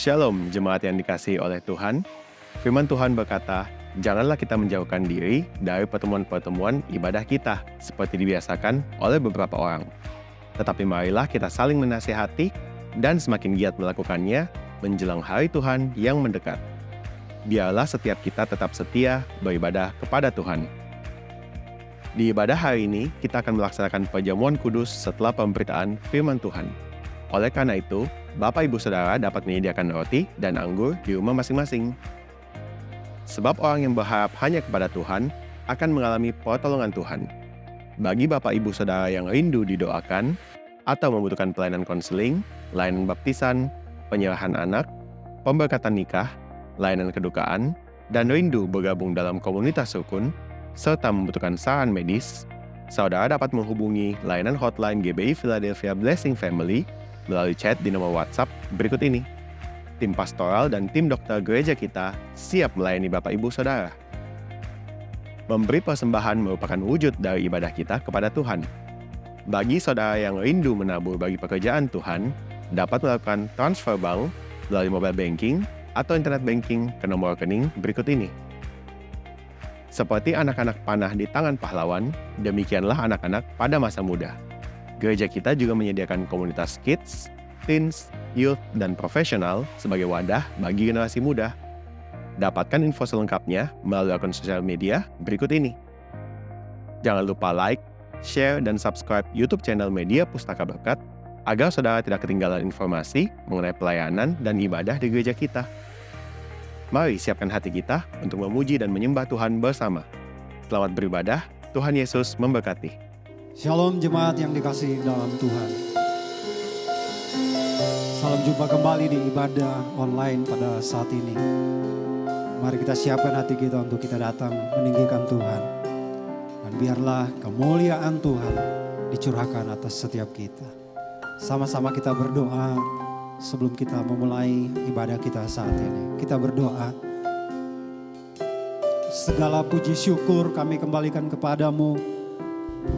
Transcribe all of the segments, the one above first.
Shalom, jemaat yang dikasihi oleh Tuhan. Firman Tuhan berkata, janganlah kita menjauhkan diri dari pertemuan-pertemuan ibadah kita, seperti dibiasakan oleh beberapa orang. Tetapi marilah kita saling menasihati dan semakin giat melakukannya menjelang hari Tuhan yang mendekat. Biarlah setiap kita tetap setia beribadah kepada Tuhan. Di ibadah hari ini, kita akan melaksanakan perjamuan kudus setelah pemberitaan firman Tuhan. Oleh karena itu, Bapak Ibu Saudara dapat menyediakan roti dan anggur di rumah masing-masing. Sebab orang yang berharap hanya kepada Tuhan akan mengalami pertolongan Tuhan. Bagi Bapak Ibu Saudara yang rindu didoakan atau membutuhkan pelayanan konseling, layanan baptisan, penyerahan anak, pemberkatan nikah, layanan kedukaan, dan rindu bergabung dalam komunitas rukun, serta membutuhkan saran medis, saudara dapat menghubungi layanan hotline GBI Philadelphia Blessing Family melalui chat di nomor WhatsApp berikut ini. Tim pastoral dan tim dokter gereja kita siap melayani Bapak Ibu Saudara. Memberi persembahan merupakan wujud dari ibadah kita kepada Tuhan. Bagi saudara yang rindu menabur bagi pekerjaan Tuhan, dapat melakukan transfer bank melalui mobile banking atau internet banking ke nomor rekening berikut ini. Seperti anak-anak panah di tangan pahlawan, demikianlah anak-anak pada masa muda. Gereja kita juga menyediakan komunitas kids, teens, youth, dan profesional sebagai wadah bagi generasi muda. Dapatkan info selengkapnya melalui akun sosial media berikut ini. Jangan lupa like, share, dan subscribe YouTube channel Media Pustaka Berkat agar saudara tidak ketinggalan informasi mengenai pelayanan dan ibadah di gereja kita. Mari siapkan hati kita untuk memuji dan menyembah Tuhan bersama. Selamat beribadah, Tuhan Yesus memberkati. Shalom jemaat yang dikasihi dalam Tuhan. Salam jumpa kembali di ibadah online pada saat ini. Mari kita siapkan hati kita untuk kita datang meninggikan Tuhan. Dan biarlah kemuliaan Tuhan dicurahkan atas setiap kita. Sama-sama kita berdoa sebelum kita memulai ibadah kita saat ini. Kita berdoa. Segala puji syukur kami kembalikan kepadamu,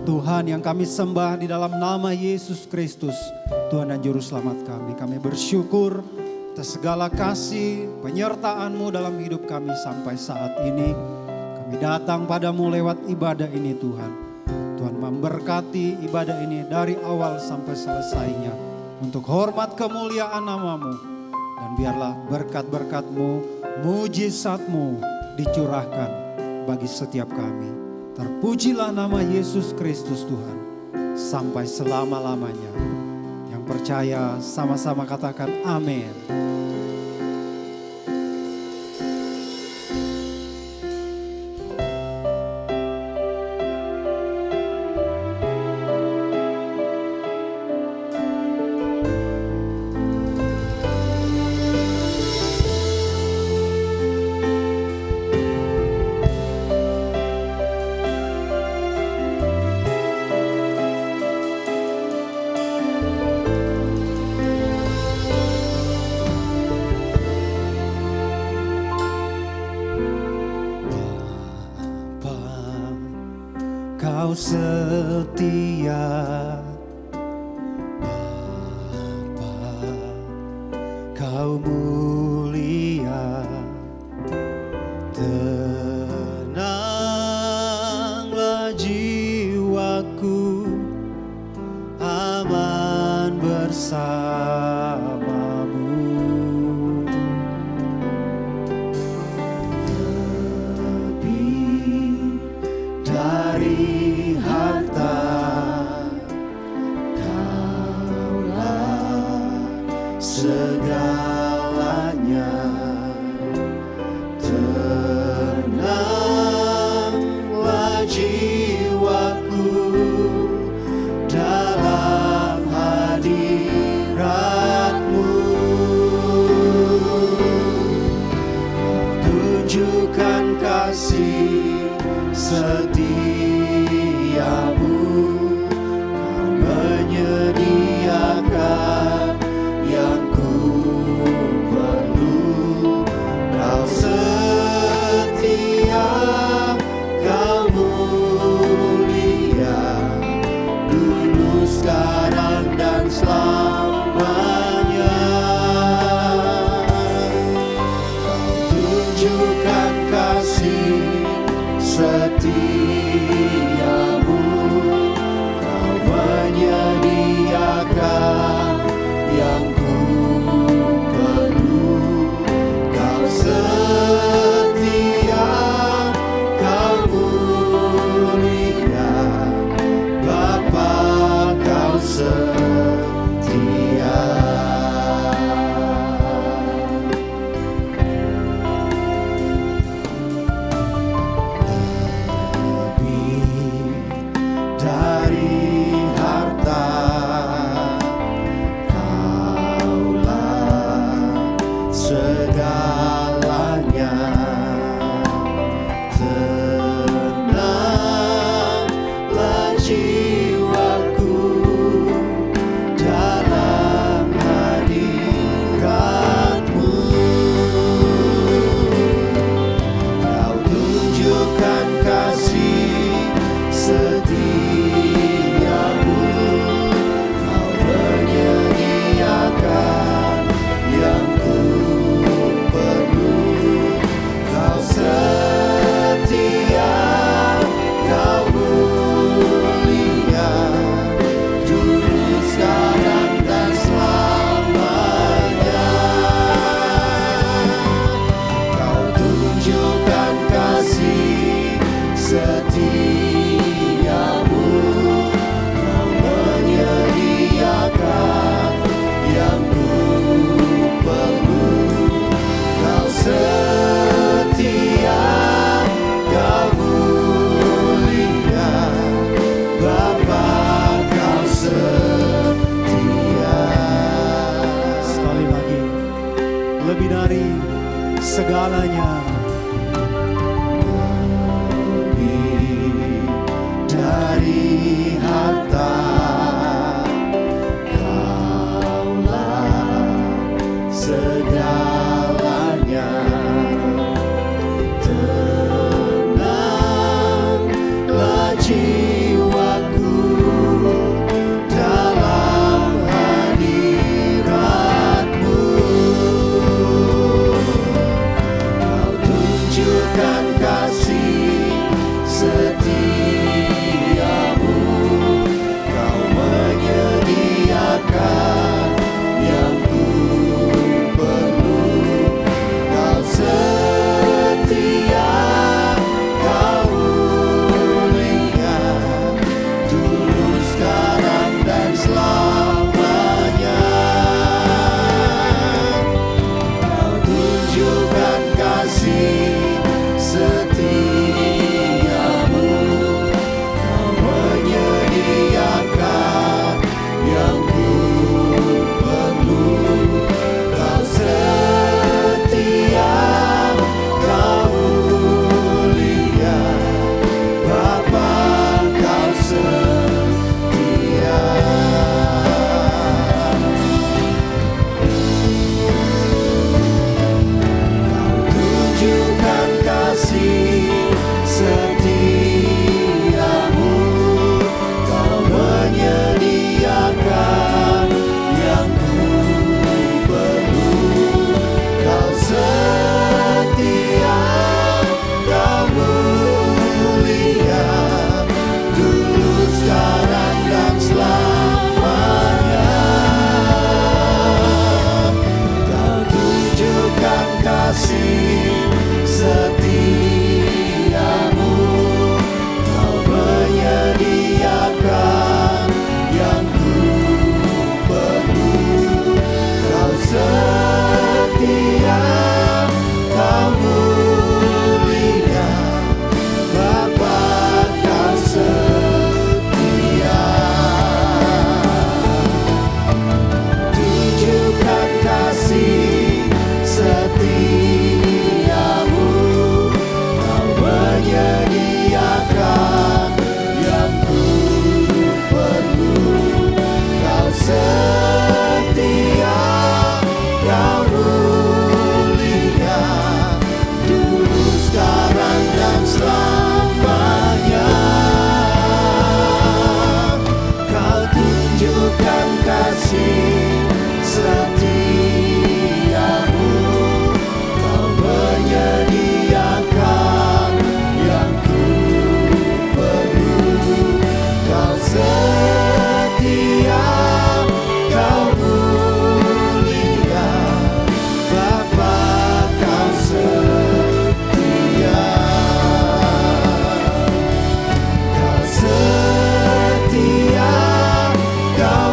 Tuhan yang kami sembah di dalam nama Yesus Kristus, Tuhan dan Juru Selamat kami. Kami bersyukur atas segala kasih penyertaan-Mu dalam hidup kami sampai saat ini. Kami datang padamu lewat ibadah ini Tuhan. Tuhan memberkati ibadah ini dari awal sampai selesainya. Untuk hormat kemuliaan nama-Mu. Dan biarlah berkat-berkat-Mu, mujizat-Mu dicurahkan bagi setiap kami. Terpujilah nama Yesus Kristus Tuhan sampai selama-lamanya. Yang percaya sama-sama katakan amin. Kau setia, Bapa, Kau mulia, tenanglah jiwaku, aman bersamamu. Lebih dari segalanya, tenanglah jiwaku dalam hadirat-Mu. Tunjukkan kasih setia-Mu, Kau menyediakan yang ku perlu. Kau setia, Kau mulia, dulu, sekarang, dan selamanya. segalanya. Lebih dari harta, Kaulah segalanya. Tenanglah jiwaku dalam hadirat-Mu. Kau tunjukkan kasih setiamu. Kau menyediakan yang ku perlu. Kau setia, Kau mulia, dulu, sekarang, dan selamanya. Kau tunjukkan kasih setiamu. Kau menyediakan yang ku perlu. Kau setia, Kau mulia, Bapa, Kau setia. Kau tunjukkan kasih setiamu. Kau menyediakan yang ku perlu. Kau setia, Kau mulia, dulu, sekarang, dan selamanya. Kau tunjukkan kasih setiamu. Kau menyediakan yang ku perlu. Kau setia, Kau mulia, Bapa, Kau setia. Tunjukkan kasih setiamu. Kau menyediakan yang ku perlu. Kau setia, Kau mulia, dulu, sekarang, dan selamanya. Kau tunjukkan kasih setiamu. Kau menyediakan yang ku perlu. Kau setia, Kau mulia, Bapa, Kau setia. Kau setia, Kau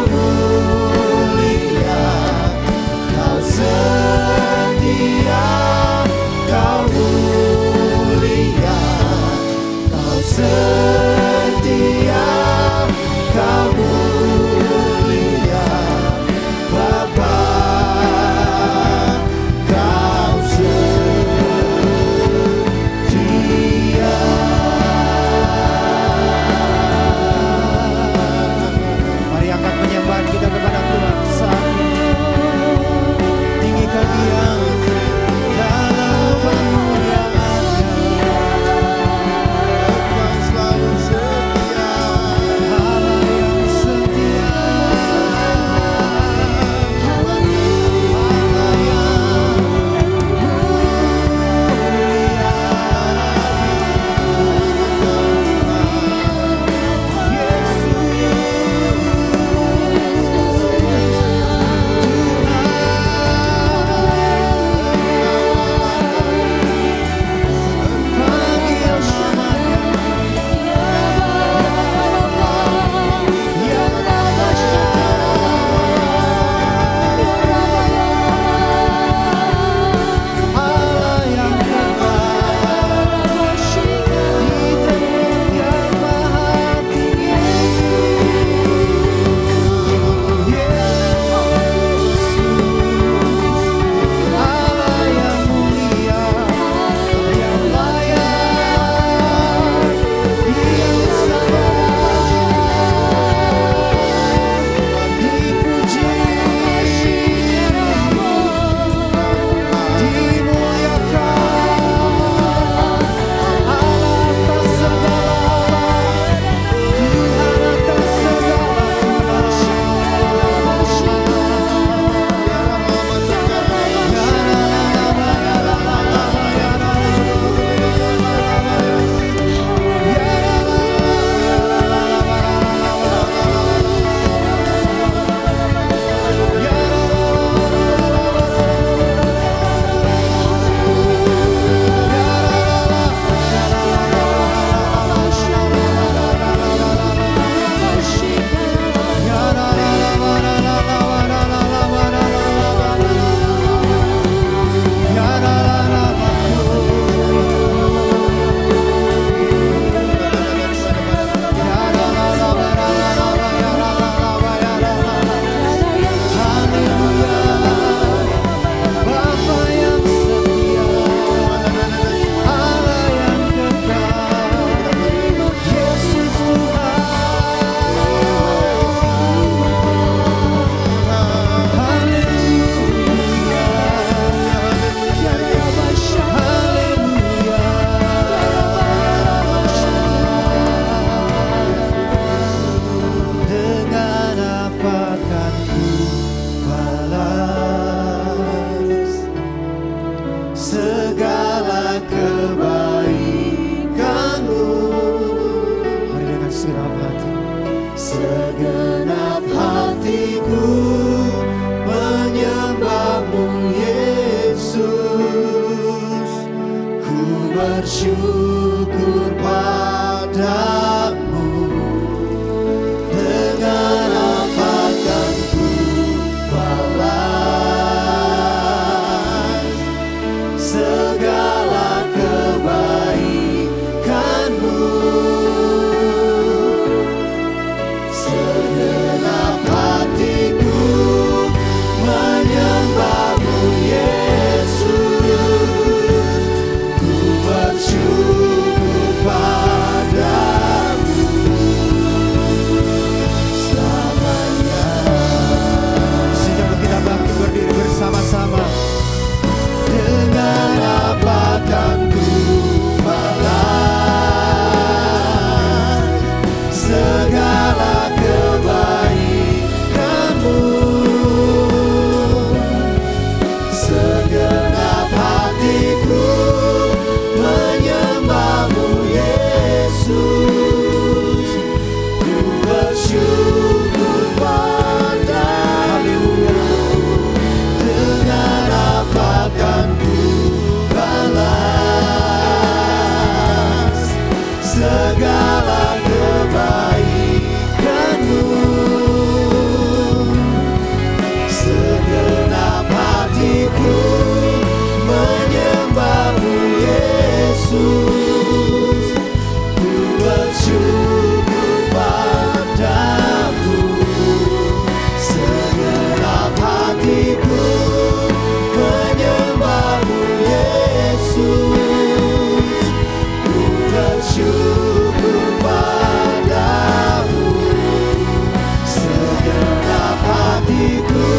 hatiku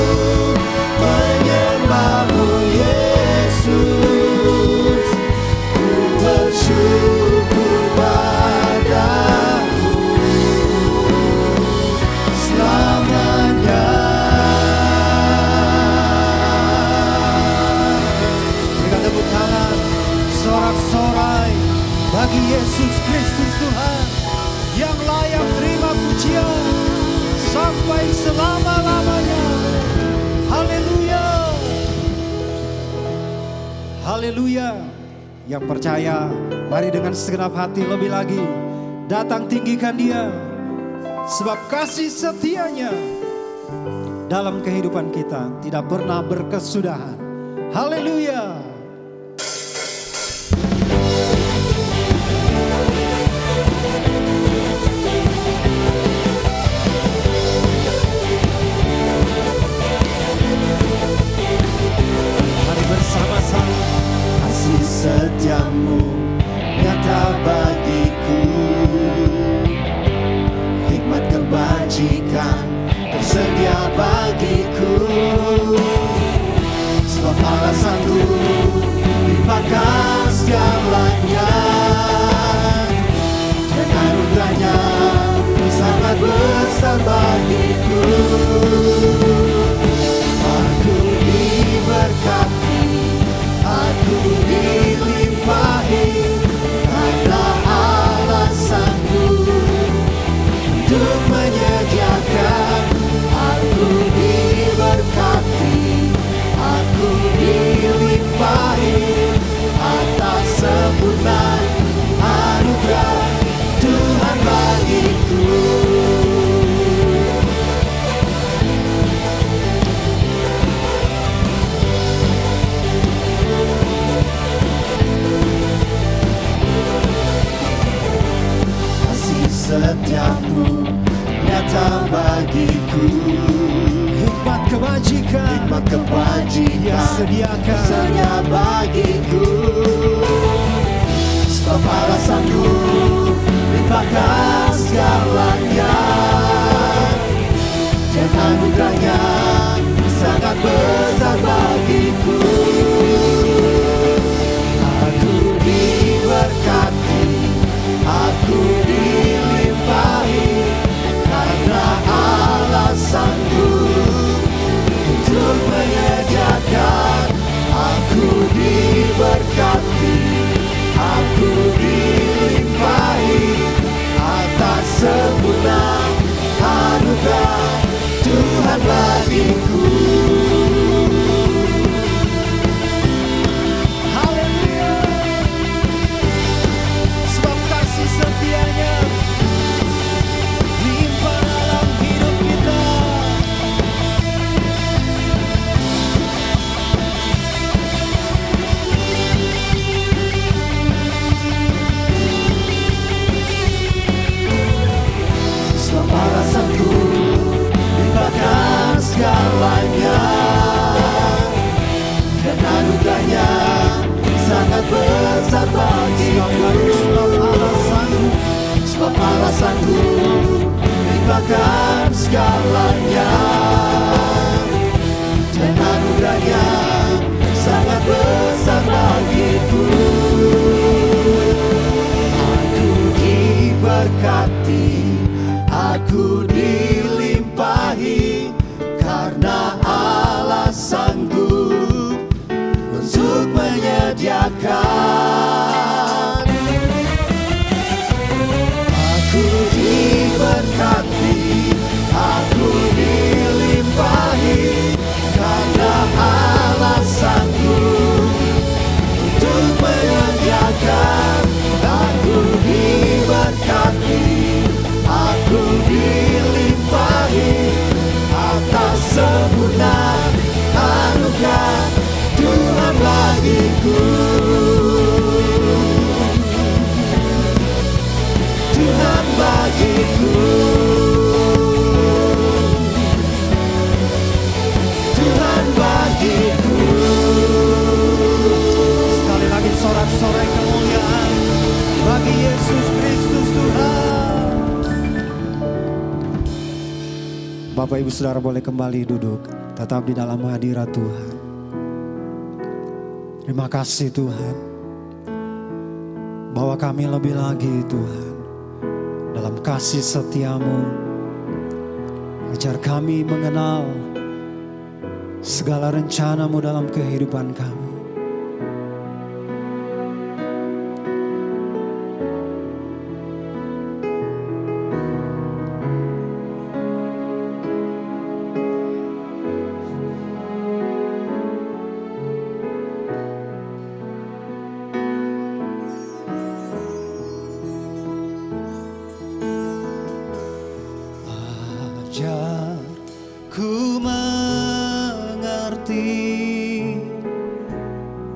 menyembahmu Yesus, ku bersyukur padamu selamanya. Berikan tepuk tangan sorak-sorai bagi Yesus Kristus Tuhan yang layak terima pujian sampai selama-lamanya. Haleluya. Haleluya. Yang percaya, mari dengan segenap hati lebih lagi datang tinggikan Dia, sebab kasih setianya dalam kehidupan kita tidak pernah berkesudahan. Haleluya. Mari bersama-sama. Kasih setiamu nyata bagiku, hikmat kebajikan tersedia bagiku, sebab alasanku limpahkan segalanya, dan anugerahnya sangat besar bagiku. Aku diberkati, aku dilimpahi, karena alasanku untuk menyediakan. Aku diberkati, aku dilimpahi, atas sempurna anugerah Tuhan bagiku. Setiamu nyata bagiku, Hikmat kebajikan hikmat kebajikan sediakan sedia bagiku, sebab alasanku limpahkan segalanya, dan anugerahnya sangat besar bagiku. Aku diberkati, aku dilimpahi, karena alasanku untuk menyediakan. Aku diberkati, aku dilimpahi, atas sempurna anugerah Tuhan bagiku. Haleluya. Sebab kasih setianya limpah dalam hidup kita. Sebab alasanku limpahkan segalanya, dan anugerahnya sangat besar bagiku. Sebab alasanku limpahkan segalanya, dan anugerahnya sangat besar bagiku. Aku diberkati, aku dilimpahi, karena alasanku untuk menyediakan. Aku diberkati, aku dilimpahi, karena alasanku untuk menyediakan. Aku diberkati, aku dilimpahi, atas sempurna anugerah Tuhan bagiku. Tuhan bagiku, Tuhan bagiku. Sekali lagi sorak-sorai kemuliaan bagi Yesus Kristus Tuhan. Bapak Ibu Saudara boleh kembali duduk, tetap di dalam hadirat Tuhan. Terima kasih Tuhan, bahwa kami lebih lagi Tuhan, dalam kasih setia-Mu, ajar kami mengenal segala rencana-Mu dalam kehidupan kami. Ajar ku mengerti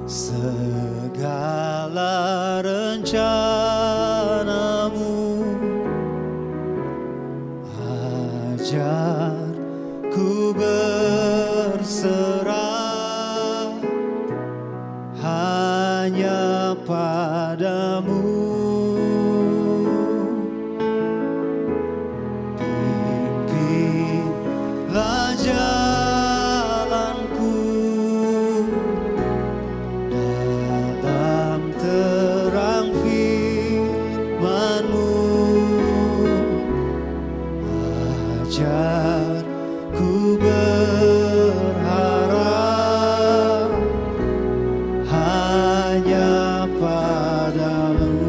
segala rencana-Mu. Ajar ku berserah hanya padamu. Pimpinlah jalanku dalam terang firman-Mu. Ajar ku berharap hanya padamu.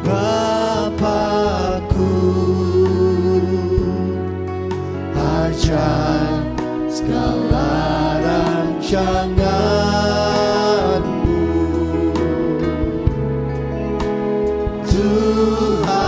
Bapakku, ajar segala rancangan-Mu. Tuhanku,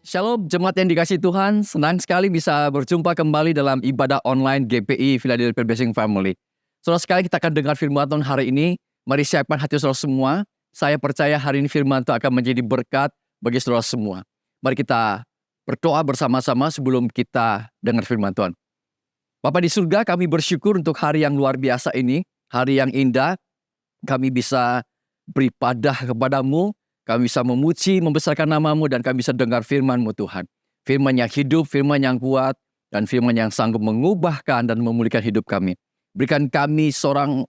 Shalom, jemaat yang dikasihi Tuhan. Senang sekali bisa berjumpa kembali dalam ibadah online GPI Philadelphia Blessing Family. Saudara sekali, kita akan dengar firman Tuhan hari ini. Mari siapkan hati saudara semua. Saya percaya hari ini firman Tuhan akan menjadi berkat bagi saudara semua. Mari kita berdoa bersama-sama sebelum kita dengar firman Tuhan. Bapa di surga, kami bersyukur untuk hari yang luar biasa ini. Hari yang indah, kami bisa beribadah kepadamu. Kami bisa memuji, membesarkan nama-Mu, dan kami bisa dengar firman-Mu Tuhan. Firman yang hidup, firman yang kuat, dan firman yang sanggup mengubahkan dan memulihkan hidup kami. Berikan kami seorang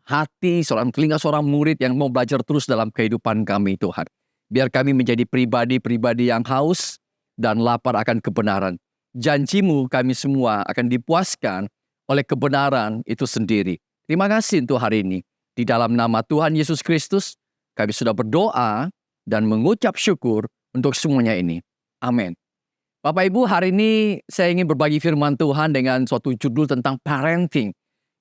hati, seorang telinga, seorang murid yang mau belajar terus dalam kehidupan kami Tuhan. Biar kami menjadi pribadi-pribadi yang haus dan lapar akan kebenaran. Janji-Mu kami semua akan dipuaskan oleh kebenaran itu sendiri. Terima kasih untuk hari ini. Di dalam nama Tuhan Yesus Kristus, kami sudah berdoa dan mengucap syukur untuk semuanya ini. Amin. Bapak Ibu, hari ini saya ingin berbagi firman Tuhan dengan suatu judul tentang parenting.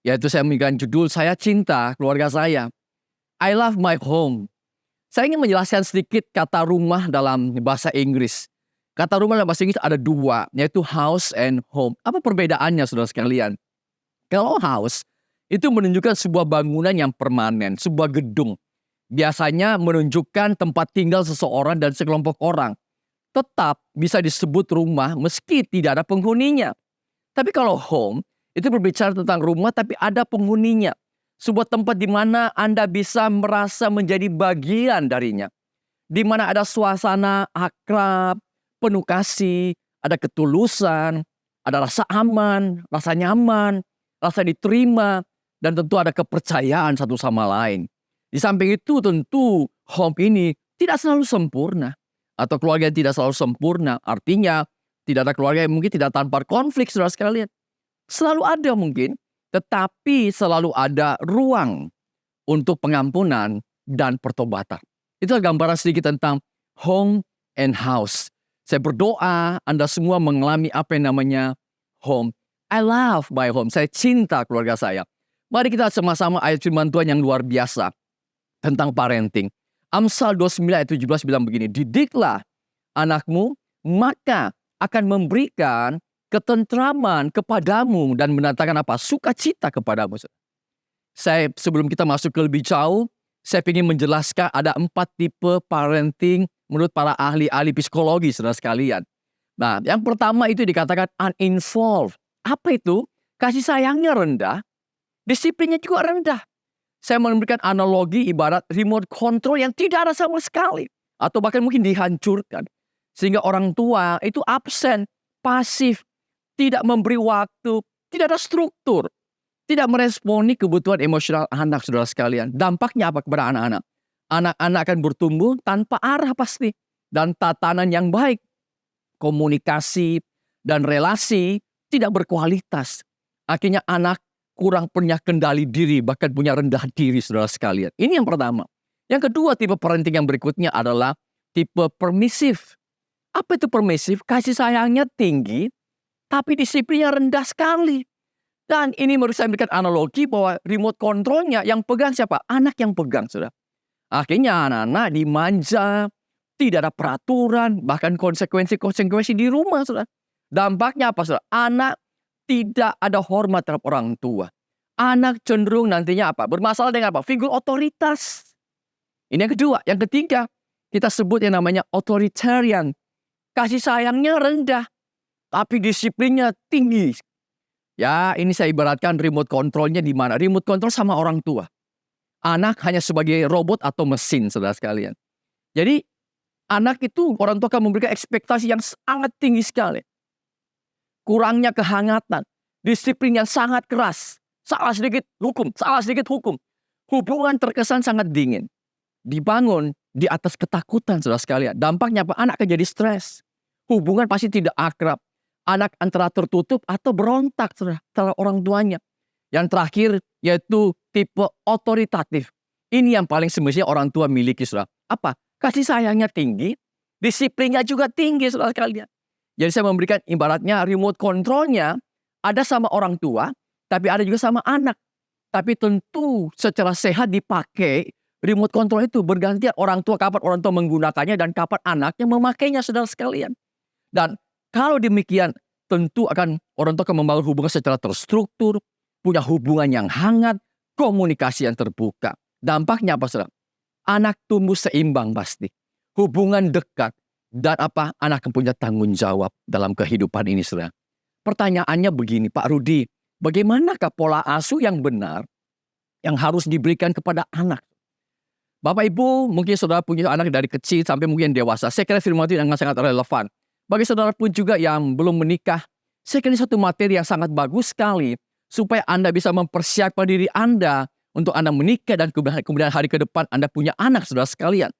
Yaitu saya memberikan judul, Saya Cinta Keluarga Saya. I love my home. Saya ingin menjelaskan sedikit kata rumah dalam bahasa Inggris. Kata rumah dalam bahasa Inggris ada dua, yaitu house and home. Apa perbedaannya saudara sekalian? Kalau house, itu menunjukkan sebuah bangunan yang permanen, sebuah gedung. Biasanya menunjukkan tempat tinggal seseorang dan sekelompok orang. Tetap bisa disebut rumah meski tidak ada penghuninya. Tapi kalau home, itu berbicara tentang rumah tapi ada penghuninya. Sebuah tempat di mana Anda bisa merasa menjadi bagian darinya. Di mana ada suasana akrab, penuh kasih, ada ketulusan, ada rasa aman, rasa nyaman, rasa diterima, dan tentu ada kepercayaan satu sama lain. Di samping itu tentu home ini tidak selalu sempurna. Atau keluarga yang tidak selalu sempurna. Artinya tidak ada keluarga yang mungkin tidak tanpa konflik saudara sekalian. Selalu ada mungkin. Tetapi selalu ada ruang untuk pengampunan dan pertobatan. Itu gambaran sedikit tentang home and house. Saya berdoa Anda semua mengalami apa yang namanya home. I love my home. Saya cinta keluarga saya. Mari kita sama-sama ayat firman Tuhan yang luar biasa tentang parenting. Amsal 29 ayat 17 bilang begini, didiklah anakmu, maka akan memberikan ketentraman kepadamu dan mendatangkan apa? Sukacita kepadamu. Saya sebelum kita masuk ke lebih jauh, saya ingin menjelaskan ada 4 tipe parenting menurut para ahli-ahli psikologi saudara sekalian. Nah, yang pertama itu dikatakan uninvolved. Apa itu? Kasih sayangnya rendah, disiplinnya juga rendah. Saya memberikan analogi ibarat remote control yang tidak ada sama sekali. Atau bahkan mungkin dihancurkan. Sehingga orang tua itu absen, pasif, tidak memberi waktu, tidak ada struktur. Tidak meresponi kebutuhan emosional anak saudara sekalian. Dampaknya apa kepada anak-anak? Anak-anak akan bertumbuh tanpa arah pasti. Dan tatanan yang baik. Komunikasi dan relasi tidak berkualitas. Akhirnya anak kurang punya kendali diri, bahkan punya rendah diri saudara sekalian. Ini yang pertama. Yang kedua tipe parenting yang berikutnya adalah tipe permisif. Apa itu permisif? Kasih sayangnya tinggi, tapi disiplinnya rendah sekali. Dan ini menurut saya memberikan analogi bahwa remote controlnya yang pegang siapa? Anak yang pegang saudara. Akhirnya anak-anak dimanja, tidak ada peraturan, bahkan konsekuensi-konsekuensi di rumah saudara. Dampaknya apa saudara? Anak tidak ada hormat terhadap orang tua. Anak cenderung nantinya apa? Bermasalah dengan apa? Figur otoritas. Ini yang kedua. Yang ketiga, kita sebut yang namanya authoritarian. Kasih sayangnya rendah, tapi disiplinnya tinggi. Ya, ini saya ibaratkan remote controlnya di mana? Remote control sama orang tua. Anak hanya sebagai robot atau mesin, saudara sekalian. Jadi, anak itu orang tua akan memberikan ekspektasi yang sangat tinggi sekali. Kurangnya kehangatan, disiplin yang sangat keras, salah sedikit hukum, salah sedikit hukum. Hubungan terkesan sangat dingin. Dibangun di atas ketakutan saudara sekalian. Dampaknya apa? Anak akan jadi stres. Hubungan pasti tidak akrab. Anak antara tertutup atau berontak terhadap orang tuanya. Yang terakhir yaitu tipe otoritatif. Ini yang paling semestinya orang tua miliki saudara. Apa? Kasih sayangnya tinggi, disiplinnya juga tinggi saudara sekalian. Jadi saya memberikan ibaratnya remote controlnya ada sama orang tua, tapi ada juga sama anak. Tapi tentu secara sehat dipakai remote control itu bergantian orang tua kapan orang tua menggunakannya dan kapan anak yang memakainya saudara sekalian. Dan kalau demikian, tentu akan orang tua akan membangun hubungan secara terstruktur, punya hubungan yang hangat, komunikasi yang terbuka. Dampaknya apa, saudara? Anak tumbuh seimbang pasti. Hubungan dekat. Dan apa? Anak akan punya tanggung jawab dalam kehidupan ini, saudara. Pertanyaannya begini, Pak Rudi. Bagaimanakah pola asuh yang benar yang harus diberikan kepada anak? Bapak Ibu, mungkin saudara punya anak dari kecil sampai mungkin dewasa. Saya kira firman Tuhan yang sangat relevan. Bagi saudara pun juga yang belum menikah, saya kira ini satu materi yang sangat bagus sekali. Supaya Anda bisa mempersiapkan diri Anda untuk Anda menikah dan kemudian hari ke depan Anda punya anak, saudara sekalian.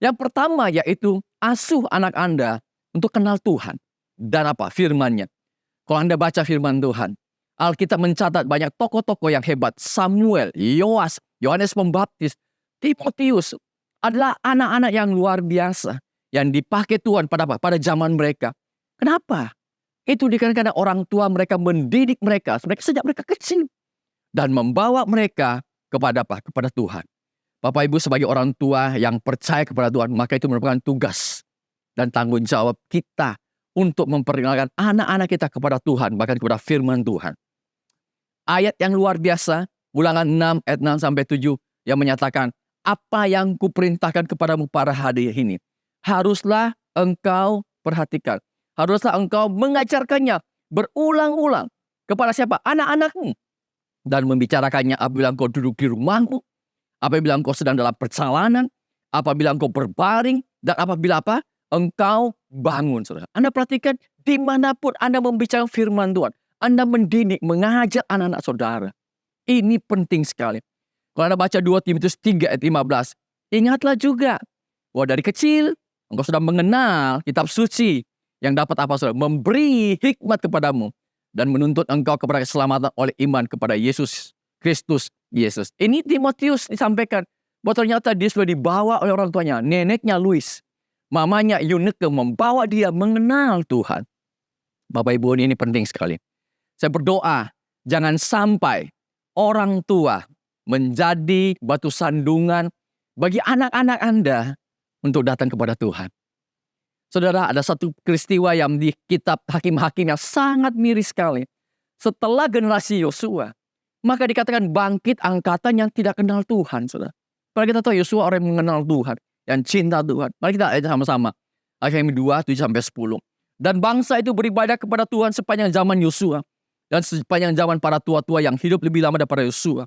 Yang pertama yaitu asuh anak Anda untuk kenal Tuhan. Dan apa? Firman-Nya. Kalau Anda baca firman Tuhan, Alkitab mencatat banyak tokoh-tokoh yang hebat. Samuel, Yoas, Yohanes Pembaptis, Timotius adalah anak-anak yang luar biasa yang dipakai Tuhan pada apa? Pada zaman mereka. Kenapa? Itu dikarenakan orang tua mereka mendidik mereka sejak mereka kecil dan membawa mereka kepada apa? Kepada Tuhan. Bapak Ibu sebagai orang tua yang percaya kepada Tuhan, maka itu merupakan tugas dan tanggung jawab kita untuk memperkenalkan anak-anak kita kepada Tuhan, bahkan kepada firman Tuhan. Ayat yang luar biasa, Ulangan 6 ayat 6 sampai 7 yang menyatakan, apa yang kuperintahkan kepadamu pada hari ini, haruslah engkau perhatikan. Haruslah engkau mengajarkannya berulang-ulang kepada siapa? Anak-anakmu. Dan membicarakannya apabila engkau duduk di rumahmu, apabila engkau sedang dalam perjalanan, apabila engkau berbaring, dan apabila apa? Engkau bangun, saudara. Anda perhatikan dimanapun Anda membicarakan firman Tuhan, Anda mendidik, mengajar anak-anak saudara. Ini penting sekali. Kalau Anda baca 2 Timotius 3 ayat 15, ingatlah juga bahwa dari kecil engkau sudah mengenal kitab suci yang dapat apa, saudara? Memberi hikmat kepadamu dan menuntut engkau kepada keselamatan oleh iman kepada Yesus Kristus Yesus. Ini Timotius disampaikan bahwa ternyata dia sudah dibawa oleh orang tuanya, neneknya Louis, mamanya Eunike membawa dia mengenal Tuhan. Bapak Ibu, ini penting sekali. Saya berdoa jangan sampai orang tua menjadi batu sandungan bagi anak-anak Anda untuk datang kepada Tuhan. Saudara, ada satu peristiwa yang di kitab Hakim-Hakim yang sangat miris sekali. Setelah generasi Yosua, maka dikatakan bangkit angkatan yang tidak kenal Tuhan, saudara. Padahal kita tahu Yosua orang yang mengenal Tuhan, yang cinta Tuhan. Mari kita lihat sama-sama. Hakim 2, 7-10. Dan bangsa itu beribadah kepada Tuhan sepanjang zaman Yosua. Dan sepanjang zaman para tua-tua yang hidup lebih lama daripada Yosua.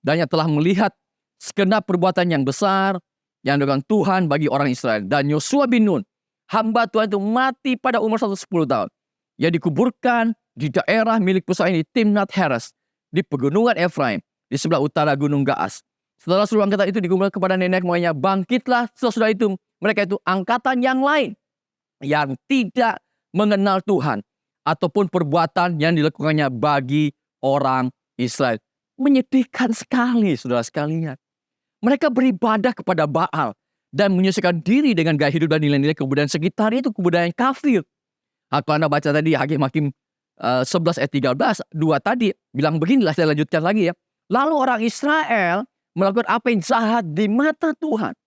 Dan yang telah melihat segenap perbuatan yang besar yang dilakukan Tuhan bagi orang Israel. Dan Yosua bin Nun, hamba Tuhan itu mati pada umur 110 tahun. Ia dikuburkan di daerah milik pusaka ini, Timnat Heres, di pegunungan Efraim, di sebelah utara Gunung Gaas. Setelah seluruh angkatan itu dikumpulkan kepada nenek moyangnya, bangkitlah sesudah itu mereka itu angkatan yang lain yang tidak mengenal Tuhan ataupun perbuatan yang dilakukannya bagi orang Israel. Menyedihkan sekali, saudara sekalian. Mereka beribadah kepada Baal dan menyesuaikan diri dengan gaya hidup dan nilai-nilai kebudayaan sekitar itu, kebudayaan kafir. Kalau Anda baca tadi Hakim-Hakim 11 ayat 13, 2 tadi bilang beginilah, saya lanjutkan lagi ya. Lalu orang Israel melakukan apa yang jahat di mata Tuhan.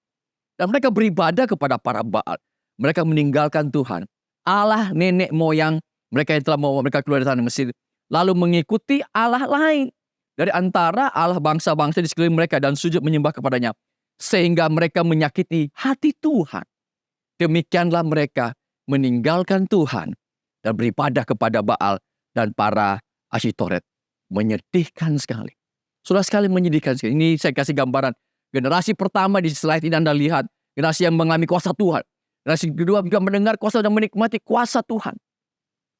Dan mereka beribadah kepada para Baal. Mereka meninggalkan Tuhan, Allah nenek moyang mereka yang telah membawa mereka keluar dari tanah Mesir. Lalu mengikuti Allah lain dari antara Allah bangsa-bangsa di sekeliling mereka dan sujud menyembah kepadanya. Sehingga mereka menyakiti hati Tuhan. Demikianlah mereka meninggalkan Tuhan dan beribadah kepada Baal dan para Asyitoret. Menyedihkan sekali. Sudah sekali menyedihkan sekali. Ini saya kasih gambaran. Generasi pertama di slide ini Anda lihat. Generasi yang mengalami kuasa Tuhan. Generasi kedua juga mendengar kuasa dan menikmati kuasa Tuhan.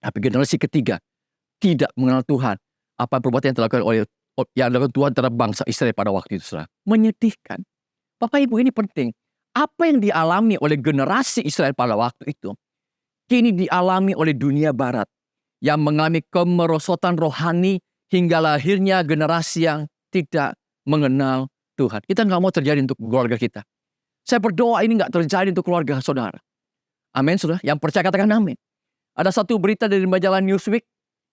Tapi generasi ketiga tidak mengenal Tuhan. Apa perbuatan yang dilakukan oleh Tuhan terhadap bangsa Israel pada waktu itu. Saudara. Menyedihkan. Bapak Ibu, ini penting. Apa yang dialami oleh generasi Israel pada waktu itu, kini dialami oleh dunia barat yang mengalami kemerosotan rohani hingga lahirnya generasi yang tidak mengenal Tuhan. Kita nggak mau terjadi untuk keluarga kita. Saya berdoa ini nggak terjadi untuk keluarga saudara. Amin, saudara. Yang percaya katakan amin. Ada satu berita dari majalah Newsweek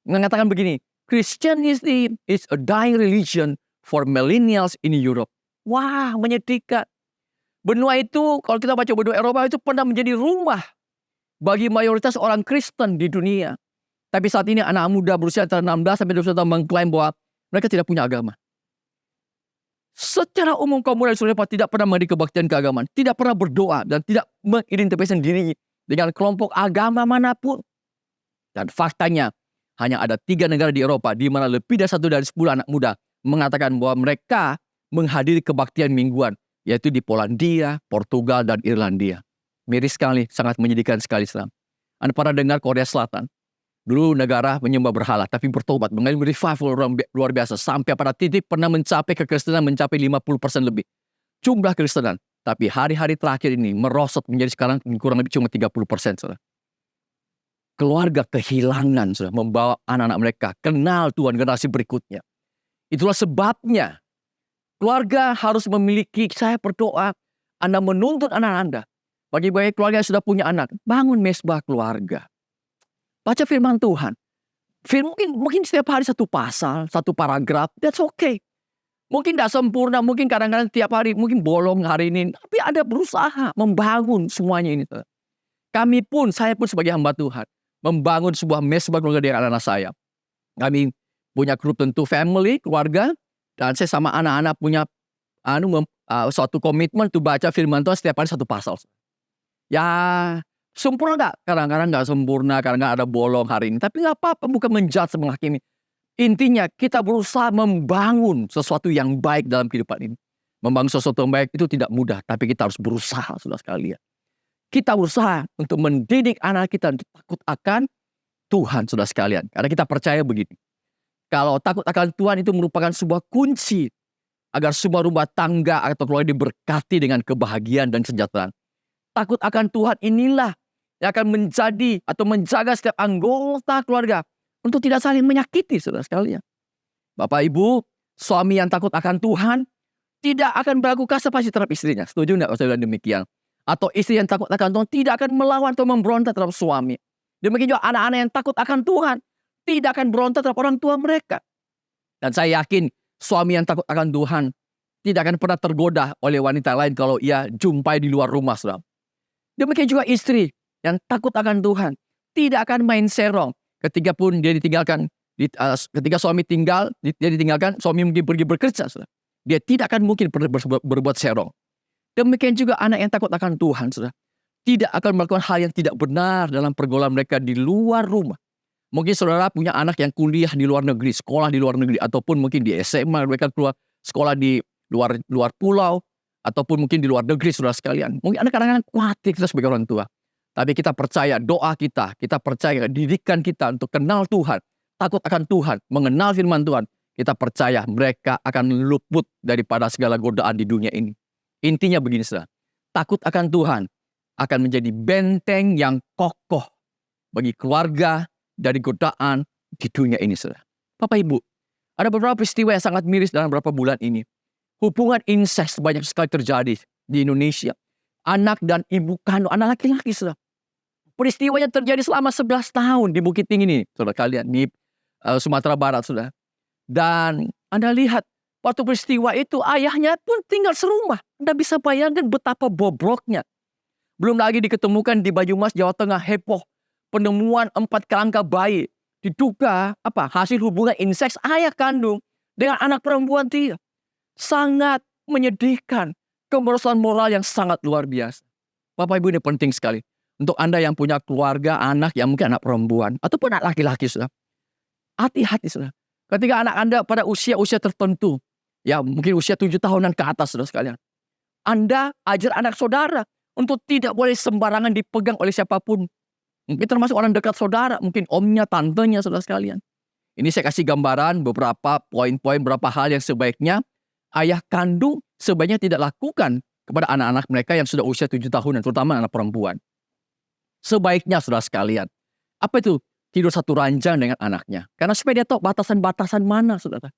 mengatakan begini, Christianity is a dying religion for millennials in Europe. Wah, menyedihkan. Benua itu, kalau kita baca benua Eropa itu pernah menjadi rumah bagi mayoritas orang Kristen di dunia. Tapi saat ini anak muda berusia antara 16 sampai 21 tahun mengklaim bahwa mereka tidak punya agama. Secara umum kaum muda di seluruh Eropa tidak pernah mengerti kebaktian keagamaan, tidak pernah berdoa dan tidak mengidentifikasikan diri dengan kelompok agama manapun. Dan faktanya hanya ada 3 negara di Eropa di mana lebih dari 1 dari 10 anak muda mengatakan bahwa mereka menghadiri kebaktian mingguan, yaitu di Polandia, Portugal, dan Irlandia. Miris sekali, sangat menyedihkan sekali. Anda pernah dengar Korea Selatan? Dulu negara menyembah berhala, tapi bertobat, mengalami revival luar biasa. Sampai pada titik pernah mencapai kekristenan mencapai 50% lebih. Jumlah kekristenan. Tapi hari-hari terakhir ini merosot menjadi sekarang kurang lebih cuma 30%. Saudara. Keluarga kehilangan, saudara, membawa anak-anak mereka kenal Tuhan generasi berikutnya. Itulah sebabnya keluarga harus memiliki, saya berdoa, Anda menuntut anak Anda. Bagi keluarga yang sudah punya anak, bangun mesbah keluarga. Baca firman Tuhan. Mungkin setiap hari 1 pasal, 1 paragraf, that's okay. Mungkin tidak sempurna, mungkin kadang-kadang tiap hari, mungkin bolong hari ini. Tapi Anda berusaha membangun semuanya ini. Saya pun sebagai hamba Tuhan, membangun sebuah mesbah keluarga dengan anak-anak saya. Kami punya grup tentu family, keluarga, dan saya sama anak-anak punya suatu komitmen untuk baca firman Tuhan setiap hari 1 pasal. Ya, sempurna nggak? Kadang-kadang nggak sempurna, kadang-kadang ada bolong hari ini. Tapi nggak apa-apa, bukan menjudge, menghakimi. Intinya kita berusaha membangun sesuatu yang baik dalam kehidupan ini. Membangun sesuatu yang baik itu tidak mudah, tapi kita harus berusaha, saudara sekalian. Kita berusaha untuk mendidik anak kita untuk takut akan Tuhan, saudara sekalian. Karena kita percaya begini. Kalau takut akan Tuhan itu merupakan sebuah kunci agar sebuah rumah tangga atau keluarga diberkati dengan kebahagiaan dan kesejahteraan. Takut akan Tuhan inilah yang akan menjadi atau menjaga setiap anggota keluarga untuk tidak saling menyakiti, saudara sekalian. Bapak Ibu, suami yang takut akan Tuhan tidak akan berlaku kasar terhadap istrinya. Setuju nggak saudara demikian? Atau istri yang takut akan Tuhan tidak akan melawan atau memberontak terhadap suami. Demikian juga anak-anak yang takut akan Tuhan tidak akan berontak terhadap orang tua mereka. Dan saya yakin suami yang takut akan Tuhan tidak akan pernah tergoda oleh wanita lain kalau ia jumpai di luar rumah, saudara. Demikian juga istri yang takut akan Tuhan tidak akan main serong ketika pun dia ditinggalkan. Ketika suami dia ditinggalkan, suami mungkin pergi bekerja. Saudara. Dia tidak akan mungkin berbuat serong. Demikian juga anak yang takut akan Tuhan, saudara, tidak akan melakukan hal yang tidak benar dalam pergaulan mereka di luar rumah. Mungkin saudara punya anak yang kuliah di luar negeri, sekolah di luar negeri, ataupun mungkin di SMA mereka keluar sekolah di luar pulau, ataupun mungkin di luar negeri, saudara sekalian. Mungkin Anda kadang-kadang khawatir kita sebagai orang tua. Tapi kita percaya doa kita percaya didikan kita untuk kenal Tuhan, takut akan Tuhan, mengenal firman Tuhan. Kita percaya mereka akan luput daripada segala godaan di dunia ini. Intinya begini, saudara. Takut akan Tuhan akan menjadi benteng yang kokoh bagi keluarga dari godaan di dunia ini, saudara. Bapak Ibu, ada beberapa peristiwa yang sangat miris dalam beberapa bulan ini. Hubungan incest banyak sekali terjadi di Indonesia. Anak dan ibu kandung, anak laki-laki, saudara. Peristiwanya terjadi selama 11 tahun di Bukit Tinggi ini, saudara kalian, di Sumatera Barat, saudara. Dan Anda lihat, waktu peristiwa itu ayahnya pun tinggal serumah. Anda bisa bayangkan betapa bobroknya. Belum lagi diketemukan di Banyumas, Jawa Tengah, heboh. Penemuan 4 kerangka bayi. Diduga hasil hubungan incest ayah kandung dengan anak perempuan dia. Sangat menyedihkan. Kemerosotan moral yang sangat luar biasa. Bapak Ibu, ini penting sekali. Untuk Anda yang punya keluarga, anak yang mungkin anak perempuan, ataupun anak laki-laki, saudara. Hati-hati, saudara. Ketika anak Anda pada usia-usia tertentu, ya mungkin usia 7 tahunan ke atas, saudara sekalian. Anda ajar anak saudara untuk tidak boleh sembarangan dipegang oleh siapapun. Mungkin termasuk orang dekat saudara, mungkin omnya, tantenya, saudara sekalian. Ini saya kasih gambaran beberapa poin-poin, beberapa hal yang sebaiknya ayah kandung sebaiknya tidak lakukan kepada anak-anak mereka yang sudah usia 7 tahunan, terutama anak perempuan. Sebaiknya, saudara sekalian, apa itu? Tidur satu ranjang dengan anaknya. Karena supaya dia tahu batasan-batasan mana, saudara.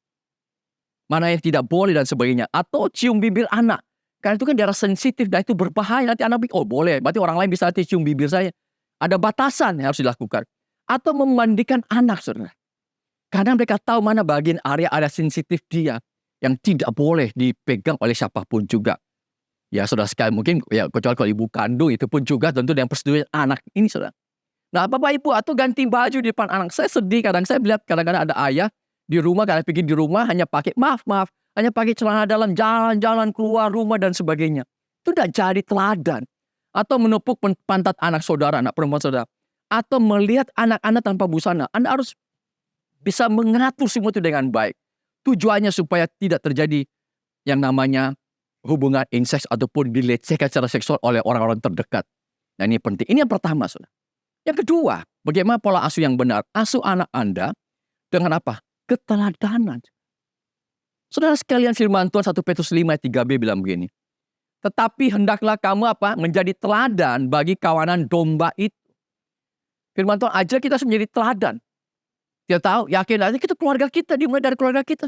Mana yang tidak boleh dan sebagainya. Atau cium bibir anak. Karena itu kan daerah sensitif dan itu berbahaya. Nanti anak pikir, oh boleh, berarti orang lain bisa nanti cium bibir saya. Ada batasan yang harus dilakukan. Atau memandikan anak, saudara. Karena mereka tahu mana bagian area sensitif dia yang tidak boleh dipegang oleh siapapun juga. Ya saudara sekalian, mungkin ya kecuali kalau ibu kandung, itu pun juga tentu dengan persetujuan anak ini saudara. Nah bapak ibu, atau ganti baju di depan anak. Saya sedih kadang, saya melihat kadang-kadang ada ayah di rumah, kadang pikir di rumah hanya pakai, maaf, hanya pakai celana dalam, jalan-jalan keluar rumah dan sebagainya. Itu udah jadi teladan. Atau menepuk pantat anak saudara, anak perempuan saudara. Atau melihat anak-anak tanpa busana. Anda harus bisa mengatur semua itu dengan baik. Tujuannya supaya tidak terjadi yang namanya hubungan inseks ataupun dilecehkan secara seksual oleh orang-orang terdekat. Nah ini penting. Ini yang pertama saudara. Yang kedua, bagaimana pola asuh yang benar? Asuh anak Anda dengan apa? Keteladanan. Saudara sekalian, firman Tuhan 1 Petrus 5 ayat 3b bilang begini. Tetapi hendaklah kamu apa? Menjadi teladan bagi kawanan domba itu. Firman Tuhan ajar kita menjadi teladan. Dia tahu, yakin aja kita keluarga kita, dimulai dari keluarga kita.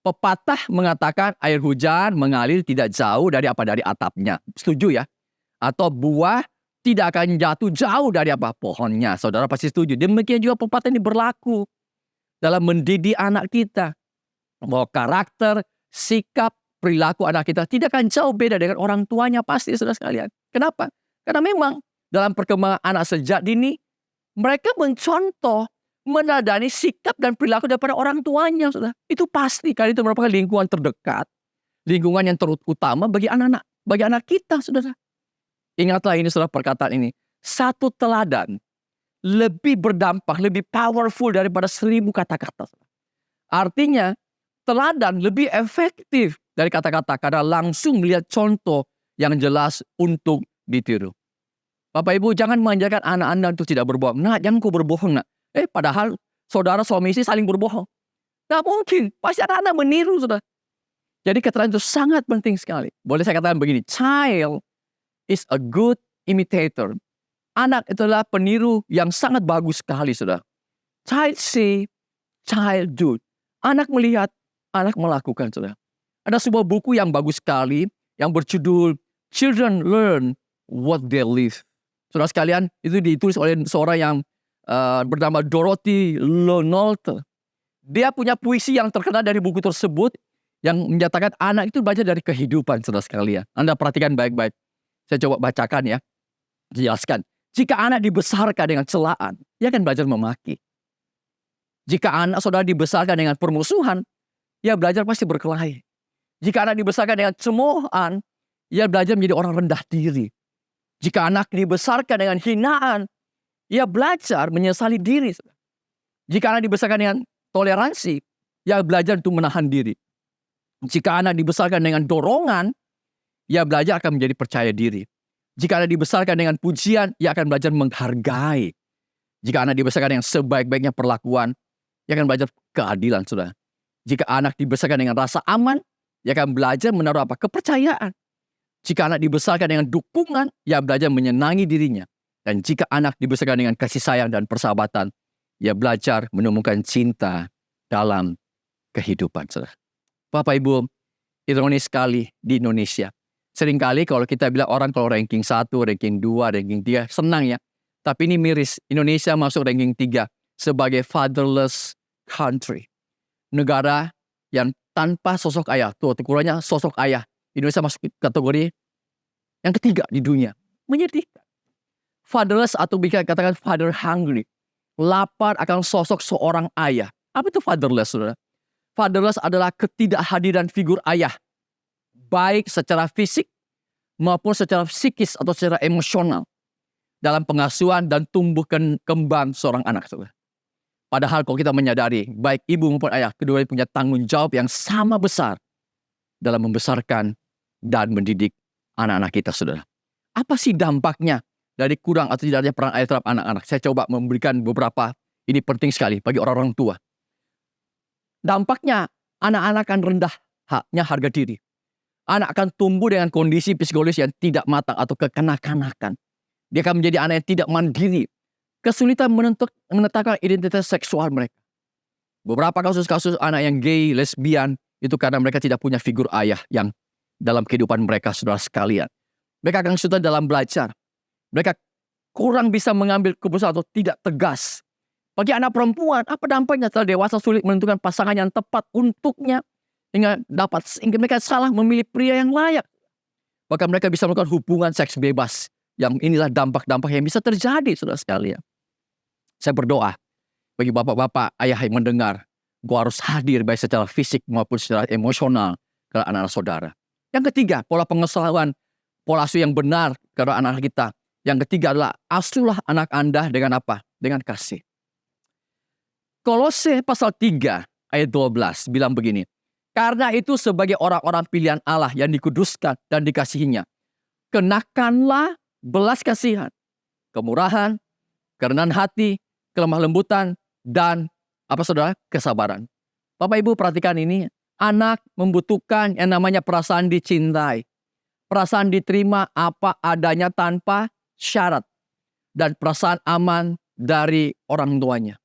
Pepatah mengatakan air hujan mengalir tidak jauh dari atapnya. Setuju ya? Atau buah tidak akan jatuh jauh dari pohonnya. Saudara pasti setuju. Demikian juga pepatah ini berlaku dalam mendidik anak kita. Bahwa karakter, sikap, perilaku anak kita tidak akan jauh beda dengan orang tuanya pasti saudara sekalian. Kenapa? Karena memang dalam perkembangan anak sejak dini, mereka mencontoh, meneladani sikap dan perilaku daripada orang tuanya, saudara. Itu pasti, karena itu merupakan lingkungan terdekat, lingkungan yang terutama bagi anak kita, saudara. Ingatlah ini, saudara, perkataan ini. Satu teladan lebih berdampak, lebih powerful daripada 1000 kata-kata. Artinya, teladan lebih efektif dari kata-kata karena langsung melihat contoh yang jelas untuk ditiru. Bapak Ibu, jangan mengajarkan anak Anda untuk tidak berbohong. Nah, jangan kau berbohong, nak. Padahal saudara suami istri saling berbohong. Nggak mungkin. Pasti anak-anak meniru, saudara. Jadi keterangan itu sangat penting sekali. Boleh saya katakan begini. Child is a good imitator. Anak itulah peniru yang sangat bagus sekali, saudara. Child see, child do. Anak melihat, anak melakukan, saudara. Ada sebuah buku yang bagus sekali yang berjudul Children Learn What They Live. Saudara sekalian, itu ditulis oleh seorang yang bernama Dorothy Lonolte. Dia punya puisi yang terkenal dari buku tersebut yang menyatakan anak itu belajar dari kehidupan, saudara sekalian. Anda perhatikan baik-baik. Saya coba bacakan ya. Jelaskan. Jika anak dibesarkan dengan celaan, dia akan belajar memaki. Jika anak saudara dibesarkan dengan permusuhan, dia belajar pasti berkelahi. Jika anak dibesarkan dengan cemoohan, dia belajar menjadi orang rendah diri. Jika anak dibesarkan dengan hinaan, ia belajar menyesali diri. Jika anak dibesarkan dengan toleransi, ia belajar untuk menahan diri. Jika anak dibesarkan dengan dorongan, ia belajar akan menjadi percaya diri. Jika anak dibesarkan dengan pujian, ia akan belajar menghargai. Jika anak dibesarkan dengan sebaik-baiknya perlakuan, ia akan belajar keadilan, saudara. Jika anak dibesarkan dengan rasa aman, ia akan belajar menaruh kepercayaan. Jika anak dibesarkan dengan dukungan, ia belajar menyenangi dirinya. Dan jika anak dibesarkan dengan kasih sayang dan persahabatan, ia belajar menemukan cinta dalam kehidupan. Bapak Ibu, ironis sekali di Indonesia. Seringkali kalau kita bilang orang kalau ranking 1, ranking 2, ranking 3, senang ya. Tapi ini miris, Indonesia masuk ranking 3 sebagai fatherless country. Negara yang tanpa sosok ayah. Tuh, kurangnya sosok ayah. Indonesia masuk kategori yang ketiga di dunia. Menyedihkan. Fatherless atau bisa katakan father hungry. Lapar akan sosok seorang ayah. Apa itu fatherless, saudara? Fatherless adalah ketidakhadiran figur ayah. Baik secara fisik maupun secara psikis atau secara emosional. Dalam pengasuhan dan tumbuh kembang seorang anak, saudara. Padahal kalau kita menyadari, baik ibu maupun ayah, keduanya punya tanggung jawab yang sama besar dalam membesarkan dan mendidik anak-anak kita, saudara. Apa sih dampaknya dari kurang atau tidaknya peran ayah terhadap anak-anak? Saya coba memberikan beberapa, ini penting sekali bagi orang-orang tua. Dampaknya, anak-anak akan rendahnya harga diri. Anak akan tumbuh dengan kondisi psikologis yang tidak matang atau kekanak-kanakan. Dia akan menjadi anak yang tidak mandiri. Kesulitan menetapkan identitas seksual mereka. Beberapa kasus-kasus anak yang gay, lesbian, itu karena mereka tidak punya figur ayah yang dalam kehidupan mereka, saudara sekalian. Mereka akan kesulitan dalam belajar. Mereka kurang bisa mengambil keputusan atau tidak tegas. Bagi anak perempuan, apa dampaknya setelah dewasa sulit menentukan pasangan yang tepat untuknya. Sehingga mereka salah memilih pria yang layak. Bahkan mereka bisa melakukan hubungan seks bebas. Yang inilah dampak-dampak yang bisa terjadi, saudara sekalian. Saya berdoa bagi bapak-bapak, ayah yang mendengar, gua harus hadir baik secara fisik maupun secara emosional ke anak-anak saudara. Yang ketiga, pola pengasuhan, pola asuh yang benar kepada anak kita. Yang ketiga adalah asuhlah anak Anda dengan apa? Dengan kasih. Kolose pasal 3 ayat 12 bilang begini. Karena itu sebagai orang-orang pilihan Allah yang dikuduskan dan dikasihinya, kenakanlah belas kasihan, kemurahan, kerendahan hati, kelemah lembutan, dan apa saudara? Kesabaran. Bapak Ibu perhatikan ini. Anak membutuhkan yang namanya perasaan dicintai. Perasaan diterima apa adanya tanpa syarat. Dan perasaan aman dari orang tuanya.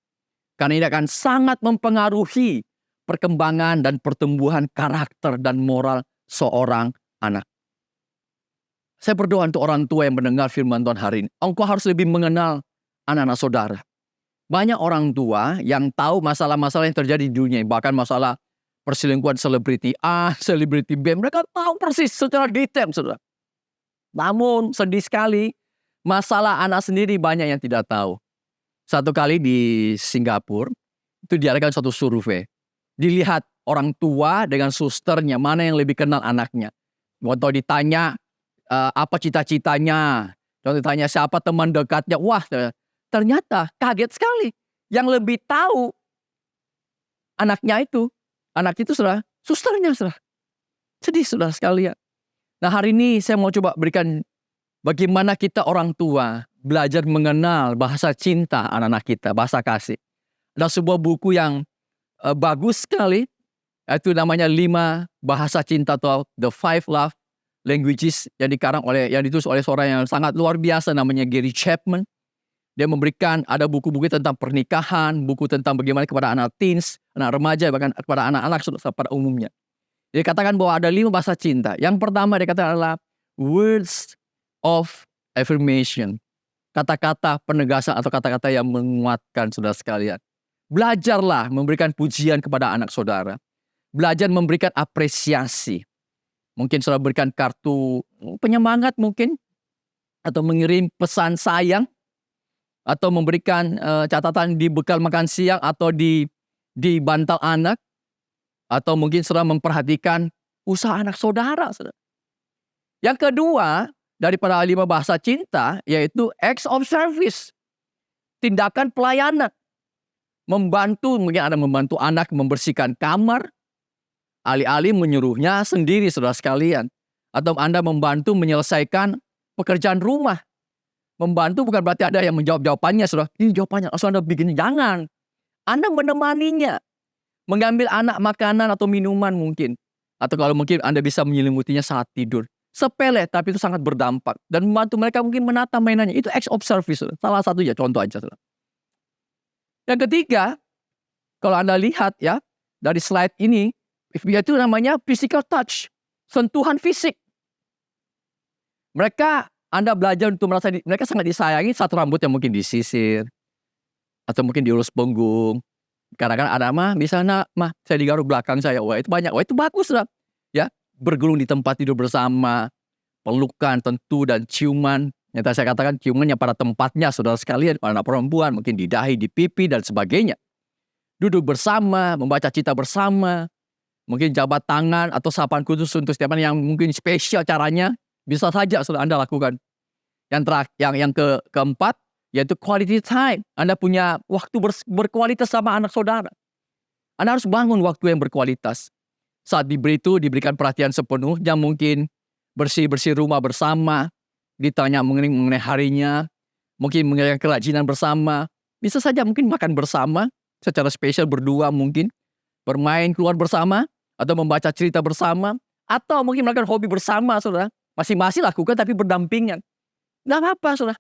Karena ini akan sangat mempengaruhi perkembangan dan pertumbuhan karakter dan moral seorang anak. Saya berdoa untuk orang tua yang mendengar firman Tuhan hari ini. Engkau harus lebih mengenal anak-anak saudara. Banyak orang tua yang tahu masalah-masalah yang terjadi di dunia. Bahkan masalah perselingkuhan selebriti A, selebriti B. Mereka tahu persis secara detail, saudara. Namun sedih sekali, masalah anak sendiri banyak yang tidak tahu. Satu kali di Singapura, itu diadakan suatu survei. Dilihat orang tua dengan susternya, mana yang lebih kenal anaknya. Waktu ditanya, apa cita-citanya. Waktu ditanya siapa teman dekatnya. Wah, ternyata kaget sekali. Yang lebih tahu anaknya itu, anak itu saudara, susternya saudara. Sedih saudara sekalian. Nah hari ini saya mau coba berikan bagaimana kita orang tua belajar mengenal bahasa cinta anak-anak kita, bahasa kasih. Ada sebuah buku yang bagus sekali, itu namanya 5 bahasa cinta atau The 5 Love Languages yang ditulis oleh seorang yang sangat luar biasa namanya Gary Chapman. Dia memberikan ada buku-buku tentang pernikahan, buku tentang bagaimana kepada anak teens, anak remaja, bahkan kepada anak-anak pada umumnya. Dia katakan bahwa ada 5 bahasa cinta. Yang pertama dia katakan adalah words of affirmation. Kata-kata penegasan atau kata-kata yang menguatkan saudara sekalian. Belajarlah memberikan pujian kepada anak saudara. Belajar memberikan apresiasi. Mungkin saudara berikan kartu penyemangat mungkin. Atau mengirim pesan sayang. Atau memberikan catatan di bekal makan siang atau di bantal anak. Atau mungkin saudara memperhatikan usaha anak saudara. Saudara. Yang kedua, daripada 5 bahasa cinta, yaitu acts of service. Tindakan pelayanan. Membantu, mungkin ada membantu anak membersihkan kamar. Alih-alih menyuruhnya sendiri saudara sekalian. Atau Anda membantu menyelesaikan pekerjaan rumah. Membantu bukan berarti ada yang menjawab jawabannya, saudara. Ini jawabannya, langsung Anda bikin. Jangan. Anda menemaninya. Mengambil anak makanan atau minuman mungkin. Atau kalau mungkin Anda bisa menyelimutinya saat tidur. Sepele, tapi itu sangat berdampak. Dan membantu mereka mungkin menata mainannya. Itu acts of service, saudara. Salah satu ya, contoh aja, saudara. Yang ketiga, kalau Anda lihat ya, dari slide ini, itu namanya physical touch. Sentuhan fisik. Mereka Anda belajar untuk merasa mereka sangat disayangi saat rambutnya mungkin disisir. Atau mungkin diurus punggung. Kadang-kadang ada bisa saya digaruk belakang saya. Wah itu banyak. Wah itu bagus lah. Ya, bergulung di tempat tidur bersama. Pelukan tentu dan ciuman. Yang tadi saya katakan ciumannya pada tempatnya saudara sekalian. Kalau anak perempuan mungkin di dahi, di pipi dan sebagainya. Duduk bersama, membaca cerita bersama. Mungkin jabat tangan atau sapaan khusus untuk setiap yang mungkin spesial caranya. Bisa saja sudah Anda lakukan. Yang keempat yaitu quality time. Anda punya waktu berkualitas sama anak saudara. Anda harus bangun waktu yang berkualitas. Saat diberikan perhatian sepenuhnya mungkin bersih-bersih rumah bersama. Ditanya mengenai harinya. Mungkin mengenai kerajinan bersama. Bisa saja mungkin makan bersama. Secara spesial berdua mungkin. Bermain keluar bersama. Atau membaca cerita bersama. Atau mungkin melakukan hobi bersama saudara. Masing-masing lakukan tapi berdampingan. Gak apa-apa saudara.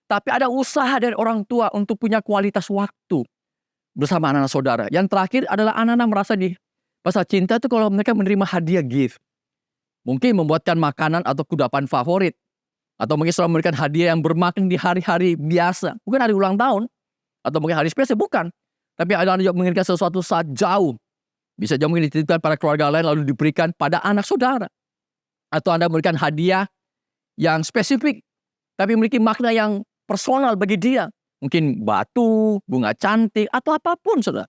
Tapi ada usaha dari orang tua untuk punya kualitas waktu bersama anak-anak saudara. Yang terakhir adalah anak-anak merasa di bahasa cinta itu kalau mereka menerima hadiah gift. Mungkin membuatkan makanan atau kudapan favorit. Atau mungkin selalu memberikan hadiah yang bermakna di hari-hari biasa. Bukan hari ulang tahun. Atau mungkin hari spesial, bukan. Tapi ada juga menginginkan sesuatu saat jauh. Bisa juga mungkin dititipkan pada keluarga lain lalu diberikan pada anak saudara. Atau Anda memberikan hadiah yang spesifik, tapi memiliki makna yang personal bagi dia. Mungkin batu, bunga cantik, atau apapun, saudara.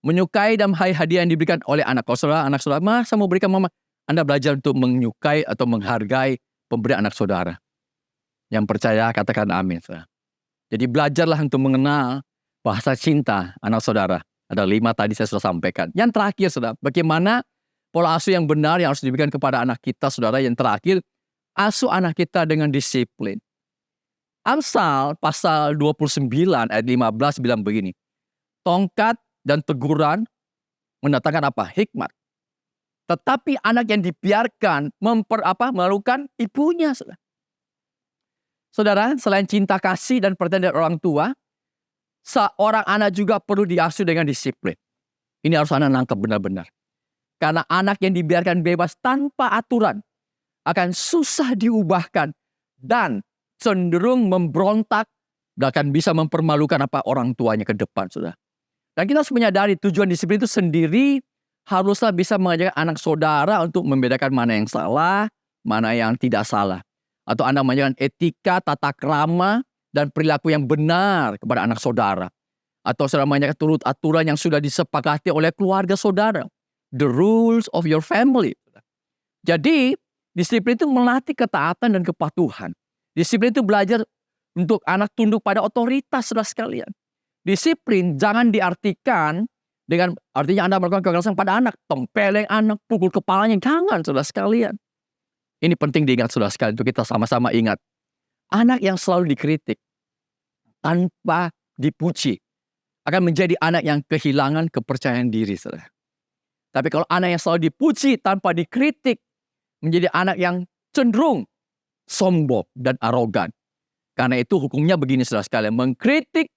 Menyukai dan hadiah yang diberikan oleh anak saudara, masa mau berikan mama. Anda belajar untuk menyukai atau menghargai pemberian anak saudara. Yang percaya katakan amin, saudara. Jadi belajarlah untuk mengenal bahasa cinta anak saudara. Ada 5 tadi saya sudah sampaikan. Yang terakhir, saudara, bagaimana pola asuh yang benar yang harus diberikan kepada anak kita, saudara. Yang terakhir, asuh anak kita dengan disiplin. Amsal pasal 29 ayat 15 bilang begini. Tongkat dan teguran mendatangkan apa? Hikmat. Tetapi anak yang dibiarkan melakukan ibunya, saudara. Saudara, selain cinta kasih dan perhatian dari orang tua, seorang anak juga perlu diasuh dengan disiplin. Ini harus anak nangkep benar-benar. Karena anak yang dibiarkan bebas tanpa aturan akan susah diubahkan dan cenderung memberontak dan akan bisa mempermalukan orang tuanya ke depan, saudara. Dan kita harus menyadari tujuan disiplin itu sendiri haruslah bisa mengajarkan anak saudara untuk membedakan mana yang salah, mana yang tidak salah. Atau Anda mengajarkan etika, tata krama, dan perilaku yang benar kepada anak saudara. Atau saudara mengajarkan turut aturan yang sudah disepakati oleh keluarga saudara. The rules of your family. Jadi, disiplin itu melatih ketaatan dan kepatuhan. Disiplin itu belajar untuk anak tunduk pada otoritas, saudara sekalian. Disiplin jangan diartikan dengan artinya Anda melakukan kekerasan pada anak, tempeleng anak, pukul kepalanya. Jangan, saudara sekalian. Ini penting diingat, saudara sekalian, untuk kita sama-sama ingat. Anak yang selalu dikritik tanpa dipuji akan menjadi anak yang kehilangan kepercayaan diri, saudara. Tapi kalau anak yang selalu dipuji tanpa dikritik menjadi anak yang cenderung sombong dan arogan. Karena itu hukumnya begini, saudara sekalian. Mengkritik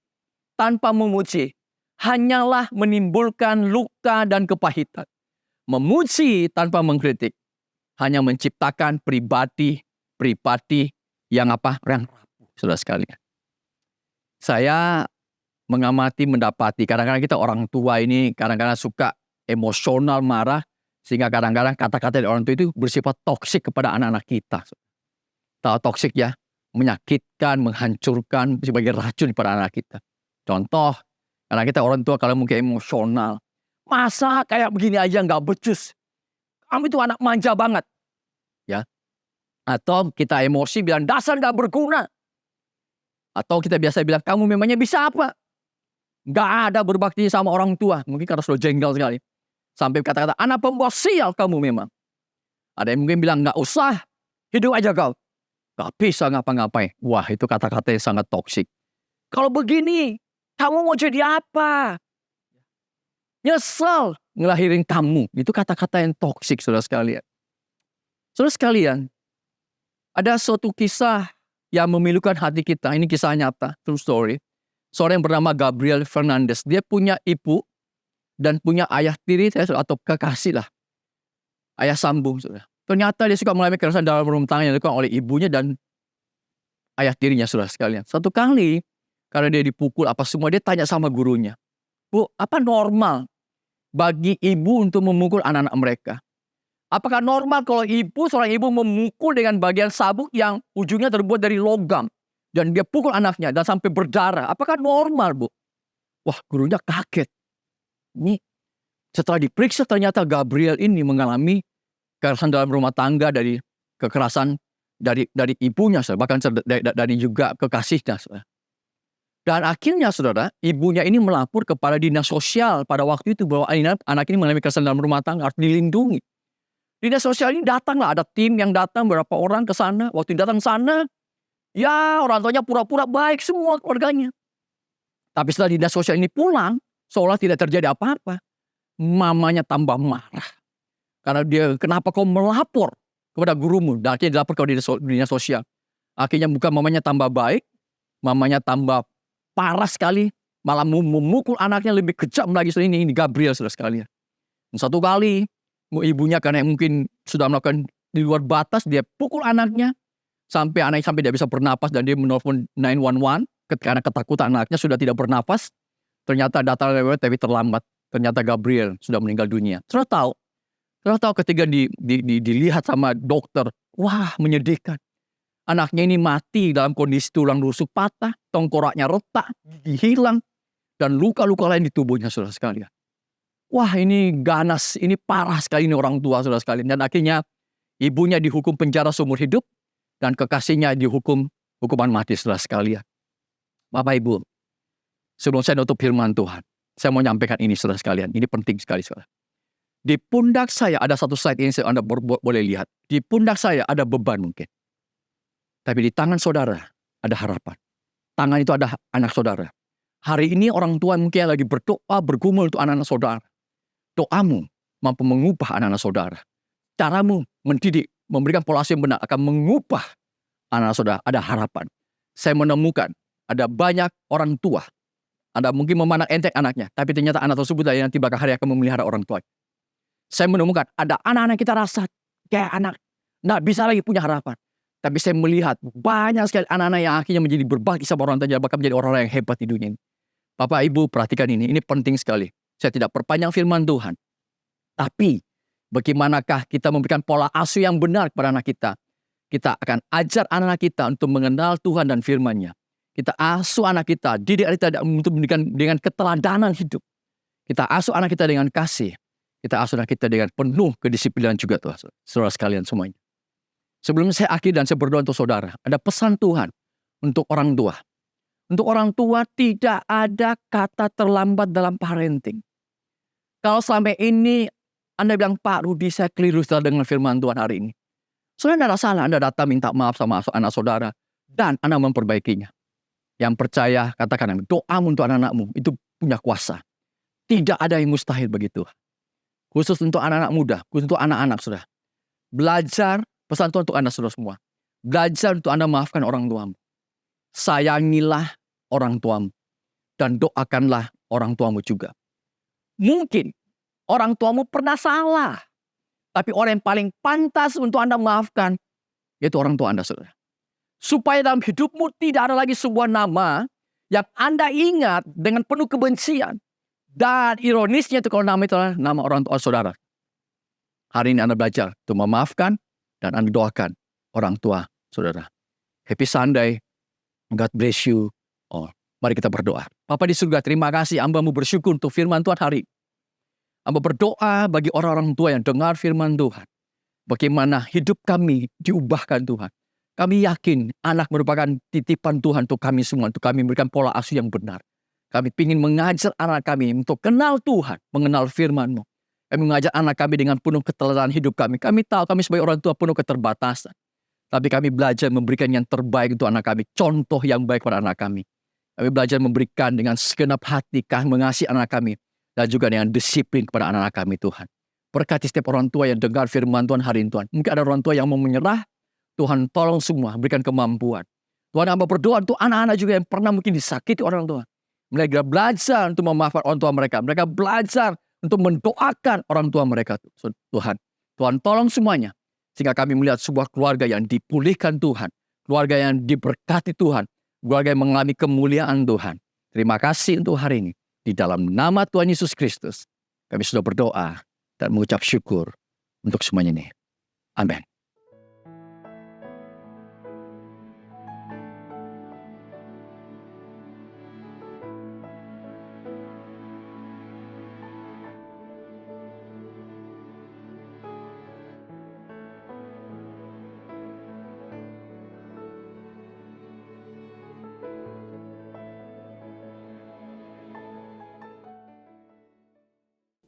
tanpa memuji hanyalah menimbulkan luka dan kepahitan. Memuji tanpa mengkritik hanya menciptakan pribadi yang yang rapuh, saudara sekalian. Saya mendapati kadang-kadang kita orang tua ini kadang-kadang suka emosional, marah, sehingga kadang-kadang kata-kata dari orang tua itu bersifat toksik kepada anak-anak kita. Tahu toksik ya? Menyakitkan, menghancurkan, sebagai racun pada anak kita. Contoh, karena kita orang tua kalau mungkin emosional, masa kayak begini aja nggak becus? Kamu itu anak manja banget. Ya. Atau kita emosi bilang dasar nggak berguna. Atau kita biasa bilang kamu memangnya bisa apa? Nggak ada berbakti sama orang tua. Mungkin karena sudah jengkel sekali. Sampai kata-kata anak pembawa sial kamu memang. Ada yang mungkin bilang nggak usah, hidup aja kau. Nggak bisa ngapa-ngapain. Wah, itu kata-kata yang sangat toksik. Kalau begini, kamu mau jadi apa? Nyesel ngelahirin kamu. Itu kata-kata yang toksik, saudara sekalian. Saudara sekalian, ada suatu kisah yang memilukan hati kita. Ini kisah nyata, true story. Seorang yang bernama Gabriel Fernandez. Dia punya ibu dan punya ayah tiri atau kekasih lah. Ayah sambung, saudara. Ternyata dia suka mengalami kekerasan dalam rumah tangga yang dilakukan oleh ibunya dan ayah tirinya, saudara sekalian. Satu kali, karena dia dipukul apa semua, dia tanya sama gurunya. Bu, apa normal bagi ibu untuk memukul anak-anak mereka? Apakah normal kalau seorang ibu memukul dengan bagian sabuk yang ujungnya terbuat dari logam dan dia pukul anaknya dan sampai berdarah? Apakah normal, Bu? Wah, gurunya kaget. Ini setelah diperiksa ternyata Gabriel ini mengalami kekerasan dalam rumah tangga dari kekerasan dari ibunya, bahkan dari juga kekasihnya. Dan akhirnya, saudara, ibunya ini melapor kepada dinas sosial pada waktu itu bahwa anak ini mengalami kekerasan dalam rumah tangga, harus dilindungi. Dinas sosial ini datanglah, ada tim yang datang beberapa orang ke sana. Waktu datang sana, ya orang tuanya pura-pura baik semua keluarganya. Tapi setelah dinas sosial ini pulang, seolah tidak terjadi apa-apa. Mamanya tambah marah. Karena dia, kenapa kau melapor kepada gurumu? Dan akhirnya dilapor ke dinas sosial. Akhirnya bukan mamanya tambah baik, mamanya tambah parah sekali. Malah memukul anaknya lebih kejam lagi. Ini Gabriel, saudara sekalian. Satu kali, ibunya karena mungkin sudah melakukan di luar batas, dia pukul anaknya. Sampai anaknya tidak bisa bernapas dan dia menelpon 911. Karena ketakutan anaknya sudah tidak bernapas. Ternyata datang lewat tapi terlambat. Ternyata Gabriel sudah meninggal dunia. Sudah tahu, Saudara tahu ketika dilihat sama dokter, wah menyedihkan. Anaknya ini mati dalam kondisi tulang rusuk patah, tengkoraknya retak, gigi hilang, dan luka-luka lain di tubuhnya, saudara sekalian. Wah, ini ganas, ini parah sekali ini orang tua, saudara sekalian. Dan akhirnya ibunya dihukum penjara seumur hidup, dan kekasihnya dihukum hukuman mati, saudara sekalian. Bapak Ibu, sebelum saya nutup firman Tuhan, saya mau nyampaikan ini, saudara sekalian. Ini penting sekali, saudara. Di pundak saya ada satu slide ini, Anda boleh lihat. Di pundak saya ada beban mungkin. Tapi di tangan saudara ada harapan. Tangan itu ada anak saudara. Hari ini orang tua mungkin yang lagi berdoa, bergumul untuk anak-anak saudara. Doamu mampu mengubah anak-anak saudara. Caramu mendidik, memberikan pola asuh yang benar akan mengubah anak-anak saudara. Ada harapan. Saya menemukan ada banyak orang tua. Anda mungkin memandang enteng anaknya, tapi ternyata anak tersebut nanti bakal hari akan memelihara orang tua. Saya menemukan ada anak-anak kita rasa kayak anak nggak bisa lagi punya harapan. Tapi saya melihat banyak sekali anak-anak yang akhirnya menjadi berbakti sama orang tua, bahkan menjadi orang-orang yang hebat di dunia ini. Bapak Ibu perhatikan ini penting sekali. Saya tidak perpanjang firman Tuhan. Tapi bagaimanakah kita memberikan pola asuh yang benar kepada anak kita? Kita akan ajar anak-anak kita untuk mengenal Tuhan dan firman-Nya. Kita asuh anak kita, didik anak kita untuk dengan keteladanan hidup. Kita asuh anak kita dengan kasih. Kita asuh anak kita dengan penuh kedisiplinan juga, Tuhan, saudara sekalian semuanya. Sebelum saya akhir dan saya berdoa untuk saudara, ada pesan Tuhan untuk orang tua. Untuk orang tua tidak ada kata terlambat dalam parenting. Kalau selama ini Anda bilang, Pak Rudi saya keliru dengan firman Tuhan hari ini. Saudara tidak ada salah, Anda datang minta maaf sama anak saudara. Dan Anda memperbaikinya. Yang percaya, katakan doamu untuk anak-anakmu itu punya kuasa. Tidak ada yang mustahil bagi Tuhan. Khusus untuk anak-anak muda, khusus untuk anak-anak saudara. Belajar, pesan Tuhan untuk Anda saudara semua. Belajar untuk Anda maafkan orang tuamu. Sayangilah orang tuamu. Dan doakanlah orang tuamu juga. Mungkin orang tuamu pernah salah. Tapi orang yang paling pantas untuk Anda maafkan, yaitu orang tua Anda saudara. Supaya dalam hidupmu tidak ada lagi sebuah nama yang Anda ingat dengan penuh kebencian. Dan ironisnya itu kalau nama itu adalah nama orang tua saudara. Hari ini Anda belajar untuk memaafkan dan Anda doakan orang tua saudara. Happy Sunday. God bless you all. Mari kita berdoa. Bapa di surga, terima kasih Hamba-Mu bersyukur untuk firman Tuhan hari ini. Hamba berdoa bagi orang-orang tua yang dengar firman Tuhan. Bagaimana hidup kami diubahkan Tuhan. Kami yakin anak merupakan titipan Tuhan untuk kami semua. Untuk kami memberikan pola asuh yang benar. Kami ingin mengajar anak kami untuk kenal Tuhan. Mengenal firman-Mu. Kami mengajar anak kami dengan penuh keteladanan hidup kami. Kami tahu kami sebagai orang tua penuh keterbatasan. Tapi kami belajar memberikan yang terbaik untuk anak kami. Contoh yang baik pada anak kami. Kami belajar memberikan dengan segenap hati, mengasihi anak kami. Dan juga dengan disiplin kepada anak-anak kami Tuhan. Berkati setiap orang tua yang dengar firman Tuhan hari ini Tuhan. Mungkin ada orang tua yang mau menyerah. Tuhan tolong semua, berikan kemampuan. Tuhan Hamba berdoa untuk anak-anak juga yang pernah mungkin disakiti orang tua. Mereka belajar untuk memaafkan orang tua mereka. Mereka belajar untuk mendoakan orang tua mereka. Tuhan tolong semuanya. Sehingga kami melihat sebuah keluarga yang dipulihkan Tuhan. Keluarga yang diberkati Tuhan. Keluarga yang mengalami kemuliaan Tuhan. Terima kasih untuk hari ini. Di dalam nama Tuhan Yesus Kristus. Kami sudah berdoa dan mengucap syukur untuk semuanya ini. Amin.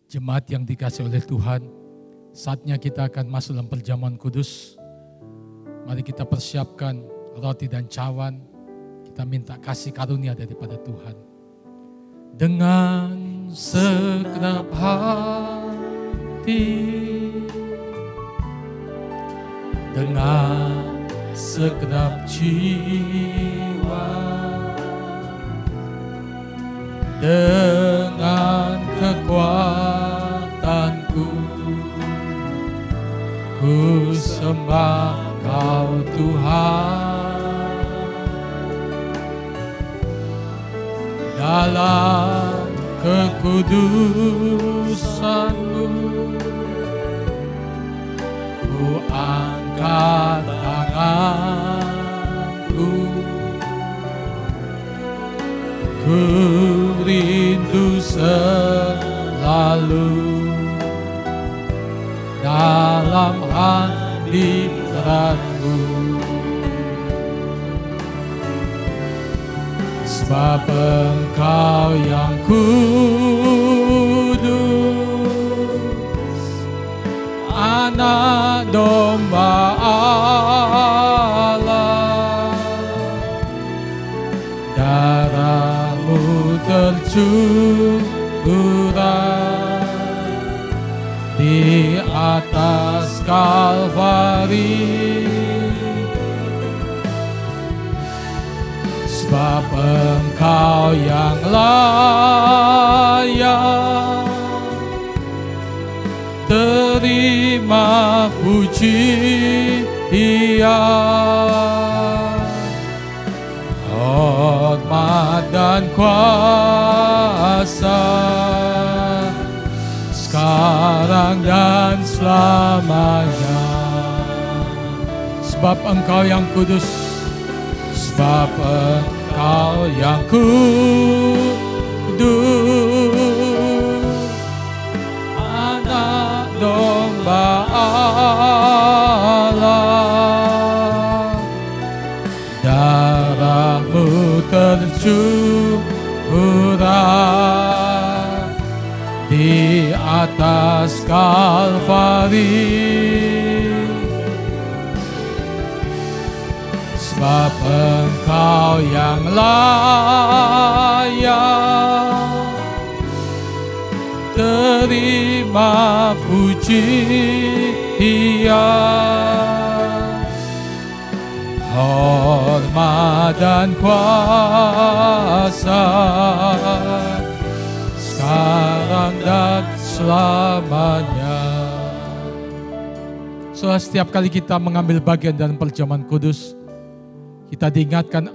Jemaat yang dikasihi oleh Tuhan, saatnya kita akan masuk dalam perjamuan kudus. Mari kita persiapkan roti dan cawan. Kita minta kasih karunia daripada Tuhan. Dengan segenap hati, dengan segenap jiwa, dengan kekuatanku, ku sembah Kau Tuhan. Dalam kekudusan-Mu Ku angkat tanganku, ku rindu selalu dalam hadirat-Mu. Sebab Engkau yang kudus, Anak domba Allah, darah-Mu tercurah di atas Kalvari. Sebab Engkau yang layak terima pujian, hormat dan kuasa sekarang dan selamanya. Sebab Engkau yang kudus, sebab Engkau yang kudus, Anak domba Allah, darah-Mu tercurah di atas Kalvari. Sebab Engkau yang layak terima pujian, hormat dan kuasa sekarang dan selamanya. Setelah setiap kali kita mengambil bagian dalam perjamuan kudus, kita diingatkan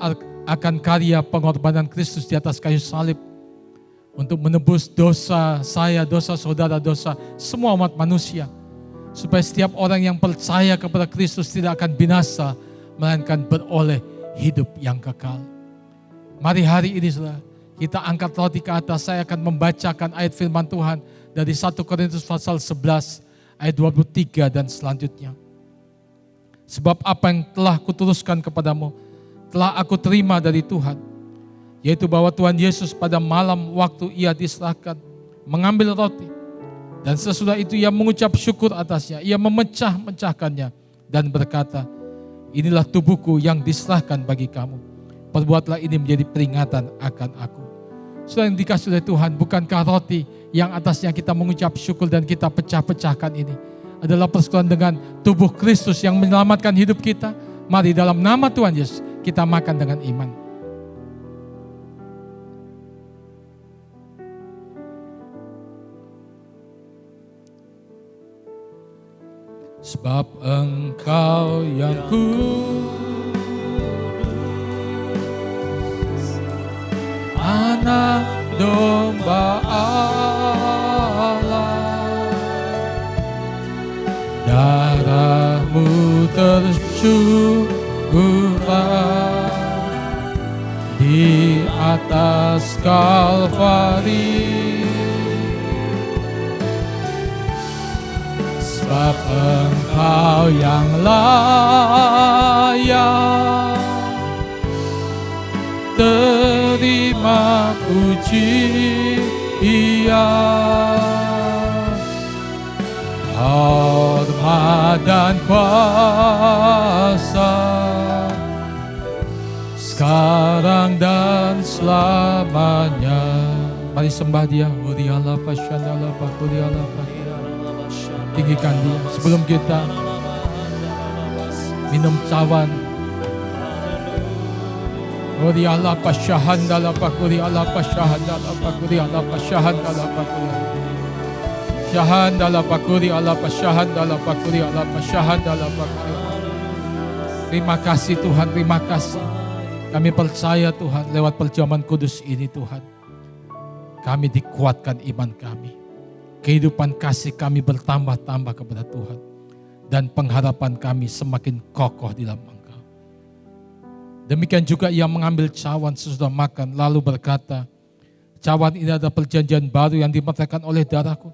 akan karya pengorbanan Kristus di atas kayu salib untuk menebus dosa saya, dosa saudara, dosa semua umat manusia. Supaya setiap orang yang percaya kepada Kristus tidak akan binasa, melainkan beroleh hidup yang kekal. Mari hari ini saudara, kita angkat roti ke atas. Saya akan membacakan ayat firman Tuhan dari 1 Korintus pasal 11 ayat 23 dan selanjutnya. Sebab apa yang telah kuturuskan kepadamu, telah aku terima dari Tuhan, yaitu bahwa Tuhan Yesus pada malam waktu Ia diserahkan, mengambil roti, dan sesudah itu Ia mengucap syukur atasnya, Ia memecah-mecahkannya dan berkata, inilah tubuhku yang diserahkan bagi kamu. Perbuatlah ini menjadi peringatan akan aku. Saudara yang dikasihi oleh Tuhan, bukankah roti yang atasnya kita mengucap syukur dan kita pecah-pecahkan ini adalah persekutuan dengan tubuh Kristus yang menyelamatkan hidup kita? Mari dalam nama Tuhan Yesus kita makan dengan iman. Sebab Engkau yang kudus, Anak domba Allah, darah-Mu tercurah di atas Kalvari. Sebab Engkau yang layak terima pujian, hormat dan kuasa sekarang dan selamanya. Mari sembah Dia. Tinggikan Dia sebelum kita minum cawan. Ori Allah pasyahandala pakuri Allah pasyahandala pakuri Allah pasyahandala pakuri syahandala pakuri Allah pasyahandala pakuri Allah pasyahandala pakuri. Terima kasih Tuhan, terima kasih. Kami percaya Tuhan lewat perjamuan kudus ini Tuhan, kami dikuatkan iman kami. Kehidupan kasih kami bertambah-tambah kepada Tuhan. dan pengharapan kami semakin kokoh di dalam Engkau. Demikian juga ia mengambil cawan sesudah makan lalu berkata, cawan ini adalah perjanjian baru yang dimeteraikan oleh darahku.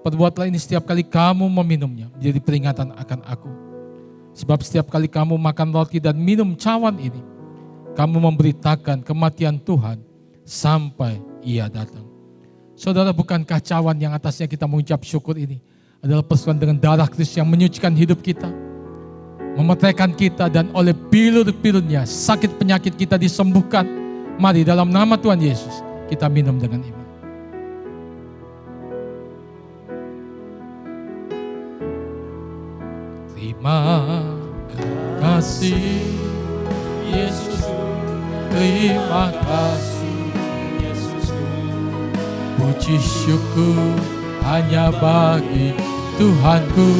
Perbuatlah ini setiap kali kamu meminumnya menjadi peringatan akan aku. Sebab setiap kali kamu makan roti dan minum cawan ini, kamu memberitakan kematian Tuhan sampai ia datang. Saudara, bukankah cawan yang atasnya kita mengucap syukur ini adalah persekutuan dengan darah Kristus yang menyucikan hidup kita, memeteraikan kita, dan oleh bilur-bilurnya sakit penyakit kita disembuhkan. Mari dalam nama Tuhan Yesus kita minum dengan iman. Terima kasih Yesus, terima kasih Yesus. Puji syukur hanya bagi Tuhanku.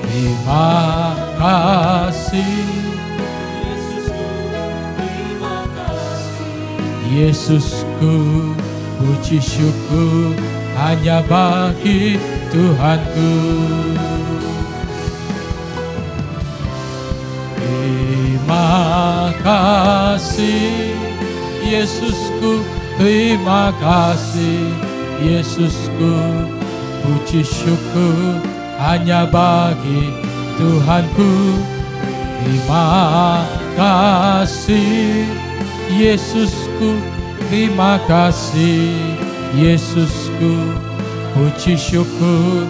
Terima kasih Yesusku, terima kasih Yesusku. Puji syukur hanya bagi Tuhanku. Terima kasih Yesusku, terima kasih Yesusku. Puji syukur hanya bagi Tuhanku. Terima kasih Yesusku, terima kasih Yesusku. Puji syukur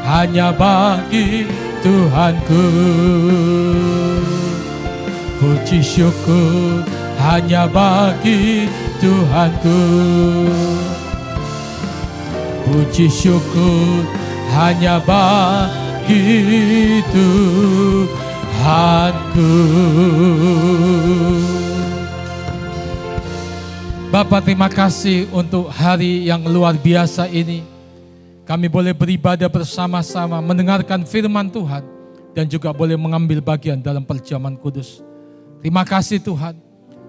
hanya bagi Tuhanku. Puji syukur hanya bagi Tuhanku. Puji syukur hanya bagi Tuhanku. Bapa, terima kasih untuk hari yang luar biasa ini. Kami boleh beribadah bersama-sama, mendengarkan firman Tuhan, dan juga boleh mengambil bagian dalam perjamuan kudus. Terima kasih Tuhan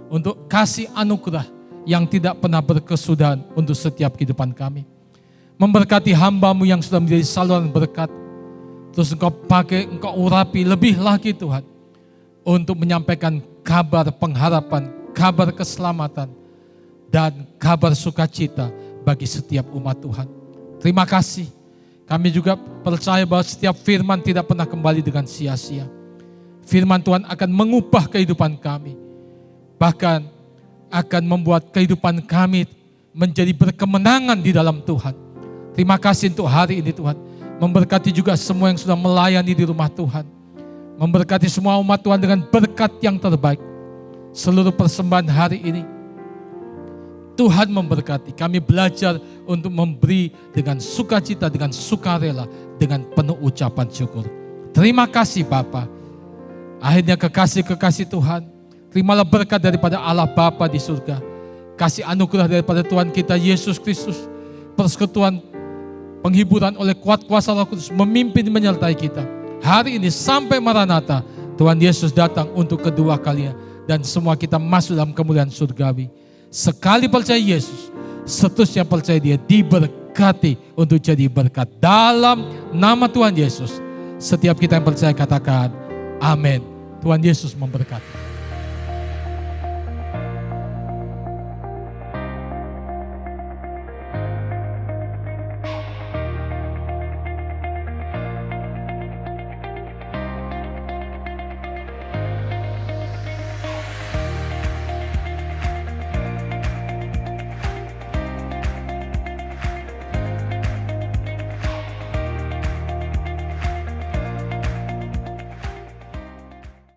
untuk kasih anugerah yang tidak pernah berkesudahan untuk setiap kehidupan kami. Memberkati hamba-Mu yang sudah menjadi saluran berkat. Terus Engkau pakai, Engkau urapi lebih lagi Tuhan, untuk menyampaikan kabar pengharapan, kabar keselamatan, dan kabar sukacita bagi setiap umat Tuhan. Terima kasih. Kami juga percaya bahwa setiap firman tidak pernah kembali dengan sia-sia. Firman Tuhan akan mengubah kehidupan kami. Bahkan akan membuat kehidupan kami menjadi berkemenangan di dalam Tuhan. Terima kasih untuk hari ini Tuhan. Memberkati juga semua yang sudah melayani di rumah Tuhan. Memberkati semua umat Tuhan dengan berkat yang terbaik. Seluruh persembahan hari ini Tuhan memberkati. Kami belajar untuk memberi dengan sukacita, dengan sukarela, dengan penuh ucapan syukur. Terima kasih Bapa. Akhirnya kekasih-kekasih Tuhan, terimalah berkat daripada Allah Bapa di surga. Kasih anugerah daripada Tuhan kita Yesus Kristus. Persekutuan penghiburan oleh kuat kuasa Roh Kudus memimpin menyertai kita. Hari ini sampai Maranatha, Tuhan Yesus datang untuk kedua kalinya. Dan semua kita masuk dalam kemuliaan surgawi. Sekali percaya Yesus, seterusnya percaya Dia diberkati untuk jadi berkat. Dalam nama Tuhan Yesus, setiap kita yang percaya katakan amin. Tuhan Yesus memberkati.